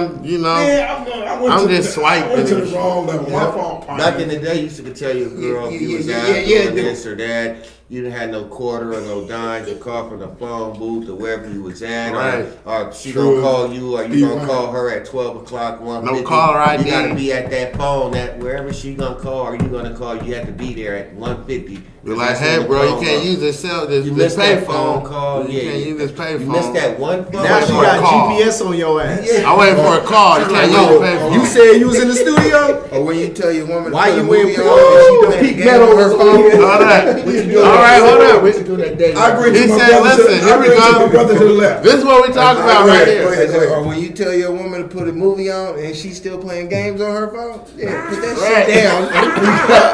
I'm just swiping. I went to the wrong level. My fault. Back in the day, you used to tell your girl you was out doing this or that. You didn't have no quarter or no dimes. You call from the phone booth or wherever you was at. Right. Or she gonna call you, or you gonna call her at 12 o'clock. No caller ID. You gotta be at that phone. That wherever she gonna call or you gonna call, you have to be there at 1:50. You're like, hey, bro, you can't use this pay phone call. You can't use this pay phone. You missed that one phone. Now she got GPS on your ass. I waiting for a call. You can't use the pay phone. You said you was in the studio? Or when you tell your woman Why to you put a movie wearing on and she peak don't metal her phone. All right. All right, hold up. I agree He with my said, brother. listen, here we go. My brother to the left. This is what we talking about right here. Or when you tell your woman to put a movie on and she's still playing games on her phone, yeah, put that shit down.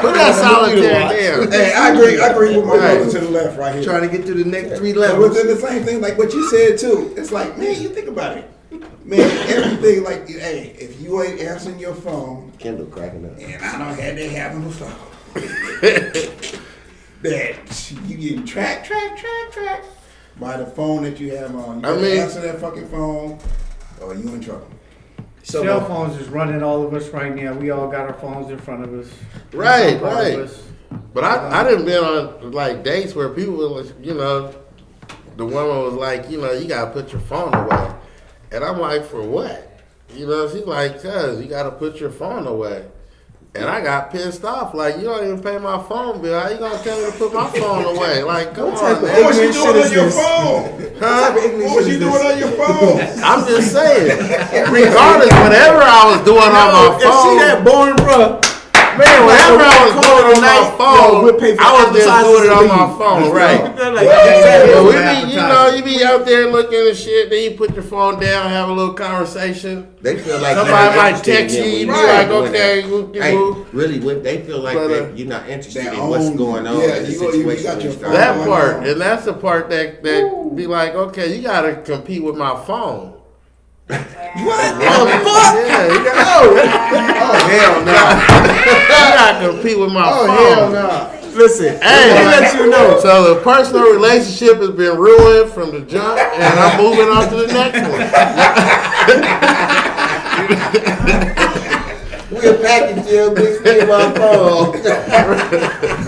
Put that solitaire down. Hey, I agree with my brother to the left right here. Trying to get to the next 3 But levels. within the same thing, like what you said too. It's like, man, you think about it. Man, everything like, hey, if you ain't answering your phone, Kendall cracking up. and I don't have that happen before, that you getting tracked by the phone that you have on. You gotta answer that fucking phone, or you in trouble. Cell phones is running all of us right now. We all got our phones in front of us. Right. But I didn't been on like dates where people were, the woman was like, you gotta put your phone away. And I'm like, for what? She's like, cuz you gotta put your phone away. And I got pissed off. Like, you don't even pay my phone bill. How you gonna tell me to put my phone away? Like, come on, man. What was you doing on your phone? Huh? What was you doing on your phone? I'm just saying. Regardless, whatever I was doing on my phone. See that boring, bro? Man, whatever I was doing on my phone, I was just doing it on my phone, right? But you be out there looking at shit, then you put your phone down, have a little conversation. They feel like somebody might text you, you be like, okay, really, they feel like you're not interested in what's going on in the situation. That part, and that's the part that be like, okay, you gotta compete with my phone. What the fuck? Oh, hell no. You gotta compete with my phone. Hell no. Listen, hey, let me let you know. So the personal relationship has been ruined from the jump, and I'm moving on to the next one. We're package deal, bitch. Me my phone.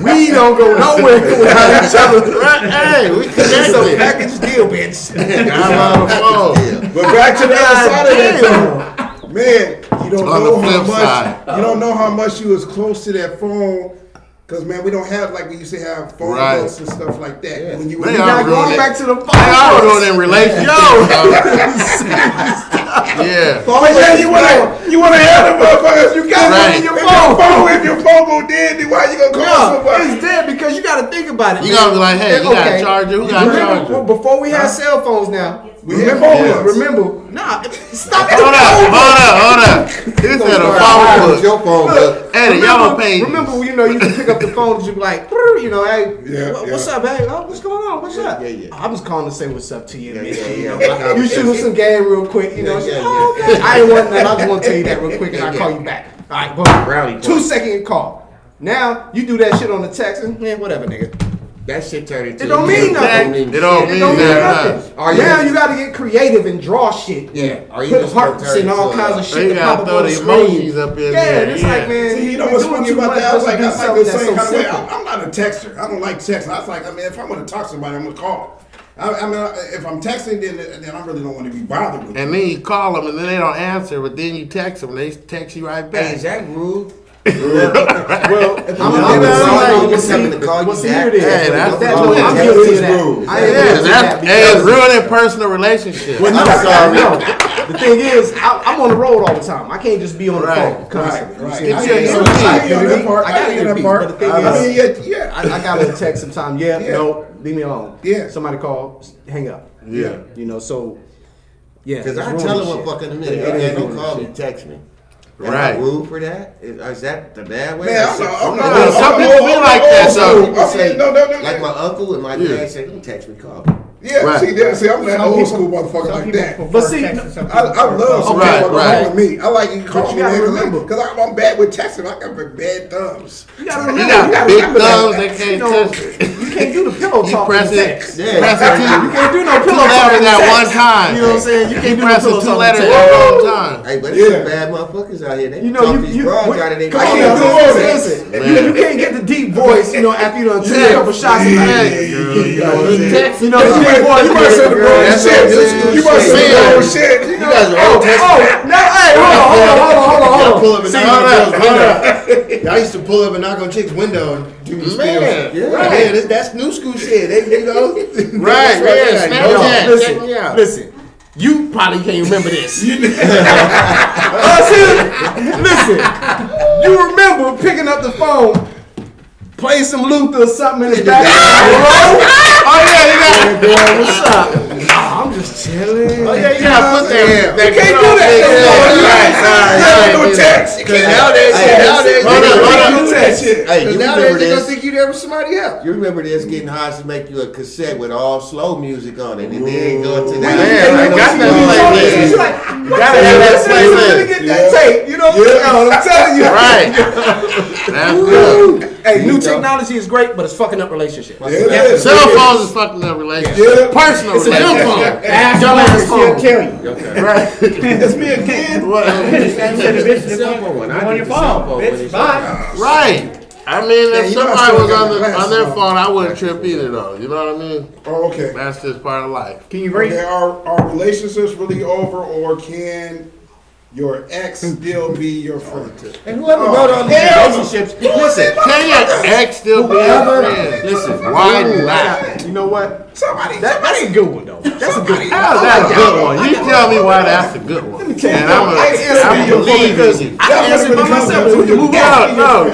We don't go nowhere without each other. Hey, we That's a connected. package deal, bitch. I'm on the phone. But back to the other side of that though. Man, you don't On know the how flip much side. you don't know how much you was close to that phone. Cause man, we don't have like we used to have phone Right. books and stuff like that. Yeah. When you They were are Now going ruining back to the phone. They are books. doing in relationships. Yeah. yeah, you wanna have the motherfuckers. You got Right. one in your phone. If your phone go dead, then why you gonna call No, somebody? it's dead because you got to think about it. You man. gotta be like, hey, you got a Okay. charger? Who got a Remember, charger? before we had cell phones now. We had phone books. Nah, stop it. Hold up. He said a phone book. Your phone book. Hey, the yellow page. Remember, you know, you can pick up the phone and you be like, "Brr," you know, hey, Yeah, what's yeah. up, hey? Oh, what's going on? What's up? yeah. I was calling to say what's up to you, man. yeah, You know, yeah. you shoot us some game real quick, you know. Yeah, Oh, yeah. okay. I ain't want that. I just want to tell you that real quick, and I'll call you back. All right, boom. Brownie 2-second call. Now you do that shit on the text, and man, whatever, nigga. That shit turned into. It don't mean nothing. It don't It mean don't mean that. nothing. Are you- Now you got to get creative and draw shit. Yeah. Are you Put just gonna hearts turn and all into kinds a- of So shit. you to gotta pop throw up on the screen. emojis up in Yeah, there. and it's like, man. See, you know you're what's doing funny too about much that? I was like, just I to like do the something same that's kind of so way. simple. I'm not a texter. I don't like texting. I was like, I mean, if I'm gonna talk to somebody, I'm gonna call. I mean, if I'm texting, then I really don't want to be bothered with. And then you call them and then they don't answer, but then you text them and they text you right Hey, is back. that rude? Well, if I'm I'm gonna like, well, see, having to call you well, see, back. here it is. Hey, that's That- rude. I'm Text guilty is of that. rude. I ain't Yeah, guilty of that that's because- ruining personal relationships. Well, no, I'm sorry. no. The thing is, I'm on the road all the time. I can't just be on the Right, phone Right, constantly. right. You Get see your what I'm saying? EMP. So, I hear that part. I gotta hear get that a part. But the thing I mean, is, yeah. I gotta text sometime. Yeah, Yeah. no, leave me alone. Yeah. Somebody call, hang up. Yeah. You know, so yeah. Because it's I ruining tell him shit. what fucking It minute. is Hey, don't ruining call me, shit. text me. Right. Am I rude for that? Is that the bad way? Man, I said- I'm No, not. some people be like that, though. People say, No. like my uncle and my Yeah. dad say, don't text me, call me. Yeah, Right. see, I'm that Some old people- school motherfucker some like people that. prefer But see, texting, some I people prefer love some Right, people right. calling me. I like you call you me, gotta man, remember. because I'm bad with texting. I got bad thumbs. You gotta You remember, got big remember thumbs, that. they can't You know, touch it. You can't do the pillow You talk press in it, text. Yeah. press it You can't do no two pillow talk letters in at text. one time. You know what I'm saying? You can't do no Pressing pillow two talk in letters text. at one time. Hey, but Yeah. there's some bad motherfuckers out here. They You know, talk you these broads out of their come on, can't do listen, it. listen. Man. You can't get the deep voice, you know, after you done took a couple shots. Yeah, Hey, girl, you know what I'm saying? text. You know, the deep voice. You might say the wrong That's shit. what I'm saying. You might say the wrong shit. You guys are Oh, all texting. no, hey, hold on. Pull up and See, knock on hold girls' up. window. I used to pull up and knock on chicks' window and do these Man, spills. yeah. Man, that's new school shit. They, you know. Right, yeah, Like, snap no. that. Listen, Check me out. listen. You probably can't remember this. Listen, you remember picking up the phone, play some Luther or something in the back. Oh yeah, you got. Girl, what's up? Nah, I'm just chilling. Oh yeah, you gotta put that. You can't do that. No text. You Cause can't. nowadays, Hold up. Hey, you nowadays remember they gonna this? think you there with somebody else. You remember this getting high to make you a cassette with all slow music on it, and then go to that. Man, I got that playlist. She's like, Gotta have that listen, let me playlist. get that tape. You know what I'm telling you. Right. That's good. Hey, new technology is great, but it's fucking up relationships. Yeah, Cell phones is fucking up relationships. Yeah. Personal It's a dumb relationships. phone. Ask Dumb her, ass she'll phone. tell you. Right. It's me again. Cell phone one. I On did your the cell phone. phone when Bitch, it's bye. Right. I mean, if you know I somebody still was got on, my on glasses their on. phone, I wouldn't trip either, though. You know what I mean? Oh, okay. That's just part of life. Can you rate? Okay, are relationships really over, or can your ex still be your friend? And whoever wrote all these relationships, listen, Can your ex still be your friend? listen. Why not? You know what? Somebody. That's a good one, though. That's a good one. How's that a good one? You tell me why that's a good one. And I'm a believe in you. I can answer it by myself. So we can move on. No,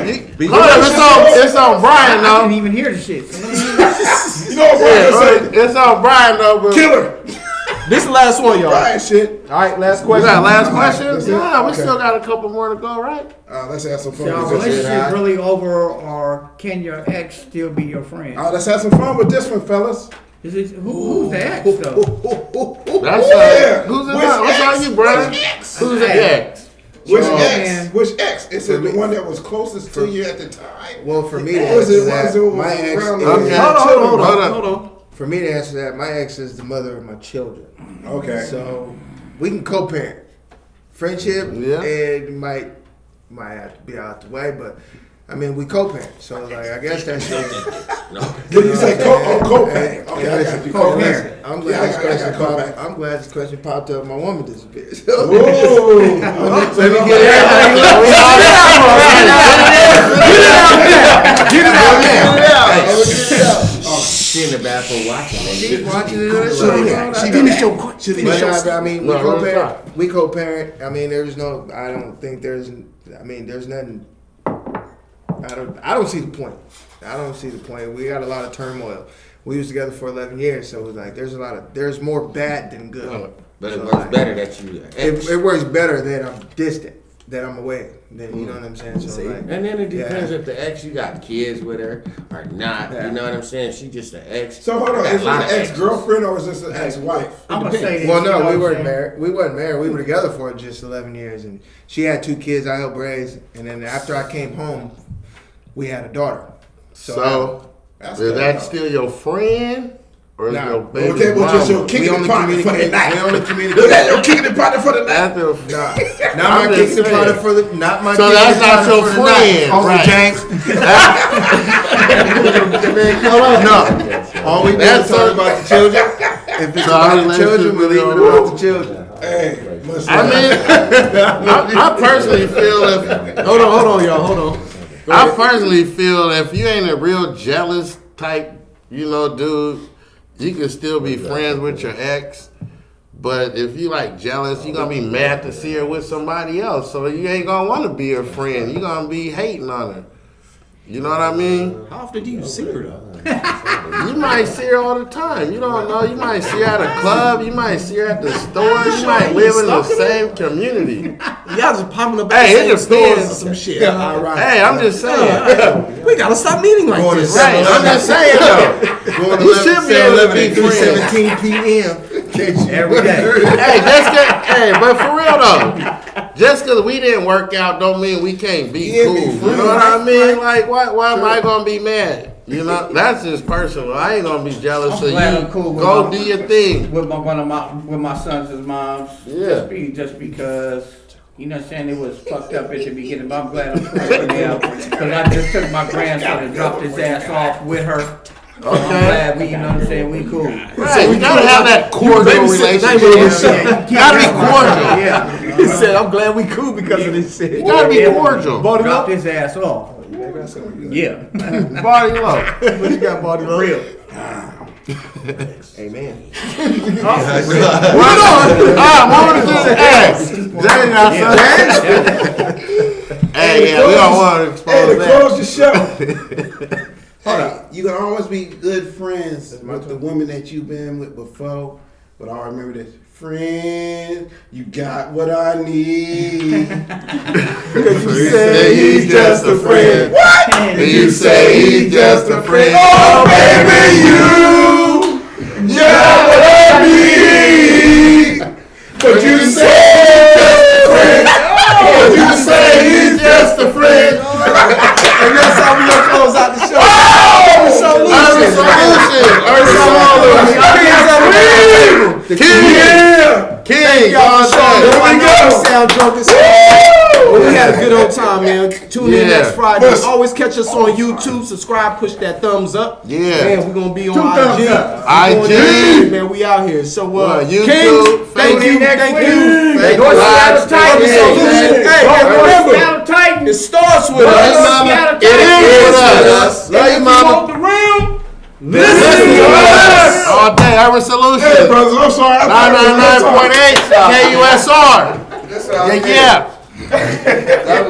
hold up, it's on Brian I though. didn't even hear the shit. You know what Yeah, Brian said? it's on Brian though, but Killer. This is the last one, y'all. Brian shit. All right, last we question. got last questions. That's it. Yeah, we Okay. still got a couple more to go, right? Let's have some fun. So, with this. relationship really over, or can your ex still be your friend? Let's have some fun with this one, fellas. Is it who's the ex though? That's Yeah. who's in Which that? What's ex? on you, Brian? Which ex? Who's the ex? Which Oh, ex? man. Which ex? Is it the one that was closest to you at the time? Well, for me to Was answer it that, was my ex around is, the Okay. Hold Hold up. on. for me to answer that, my ex is the mother of my children. Okay. So we can co-parent. friendship, Yeah. and it might have to be out the way, but I mean, we co-parent, so like I guess that's just. Did you say co-parent? Okay, I got you. Co-parent. I'm glad Yeah, this I question got popped. co-parent. I'm glad this question popped up. My woman disappeared. Whoa. Let me get it out. Get it out. She in the bathroom watching it. She's watching it. She finished your question. But I mean, we co-parent. We co-parent. I mean, there's no. I don't think there's. I mean, there's nothing. I don't see the point. I don't see the point. We got a lot of turmoil. We was together for 11 years, so it was like there's more bad than good. But it So, works like, better that you. It works better that I'm distant, that I'm away. Then you know what I'm saying. So like, And then it depends if the ex you got kids with her or not. Yeah. You know what I'm saying? She just an ex. So hold on, I got is a lot this of an exes. ex-girlfriend or is this an ex-wife? I'm gonna say this. well, you know no, what we I'm weren't saying? married. We wasn't married. We were together for just 11 years, and she had 2 kids. I helped raise, and then after I came home, we had a daughter. So is that still your friend or is Nah. your baby Okay, well, just your mama? kicking the partner for the We night. only Look communicate. at your kicking the partner for the night. That's your Not my I'm just kicking saying. partner for the. Not my. So kicking that's not partner your for the night. friend, Uncle right? James. No. All we do That's is talk so- about the children. If it's So about our the children, we leave it relationship about the children. Hey, must I mean, I personally feel if Hold on, y'all. Hold on. I personally feel if you ain't a real jealous type, dude, you can still be friends with your ex. But if you like jealous, you're gonna be mad to see her with somebody else. So you ain't gonna want to be her friend. You're gonna be hating on her. You know what I mean? How often do you see her though? You might see her all the time. You don't know. You might see her at a club. You might see her at the store. You might live in the same community. Y'all just popping up Hey, at it the same depends. stores and some shit. All right. Hey, I'm just saying. We gotta stop meeting like Going to this. Right, I'm just saying though. Going to You should be able to be 11 friends. 17 p.m. Every day. But for real though, just because we didn't work out don't mean we can't be Yeah, cool. be You friends. know what I mean? Like, why am I gonna be mad? That's just personal. I ain't gonna be jealous I'm of glad you. I'm cool with Go my- do your thing. With my sons' moms. Yeah. Just because. You know what I'm saying? It was fucked up at the beginning, but I'm glad I'm cool now. Because I just took my grandson and dropped his ass off with her. So I'm glad we, you know what I'm saying, we cool. Right, you gotta have that cordial relationship. Gotta be cordial. Yeah. He said, "I'm glad we cool because of this shit." You gotta be cordial. Dropped his ass off. Yeah. Body low. What you got, body low? Real. Amen. Hey, yeah, we don't want to Hey, expose to that. close the show. Hold up. You can always be good friends with the women that you've been with before, but I remember this. Friend, you got what I need. Because you say he's just a friend. What? You say he's just a friend. Oh, baby, you got what I need. But you say he's just a friend. But you say he's just a friend. And that's how we gonna close out the show. King, Sound drunk as hell. But we had a good old time, man. Tune in Yeah. next Friday. Always catch us on YouTube. Subscribe, push that thumbs up. Yeah. Man, we're gonna be on thumbs IG. up. IG. Man, we out here. So YouTube, Kings, thank you, Facebook, thank you. Thank North you. Seattle Titans. Hey, remember, Seattle Titans. it starts with North us. Seattle It is with Titans. us. Love If you, you mama. want the real, Listen to us. All day, Urban Hey, Solutions. brothers, I'm sorry. 999.8 KUSR. Yeah, yeah.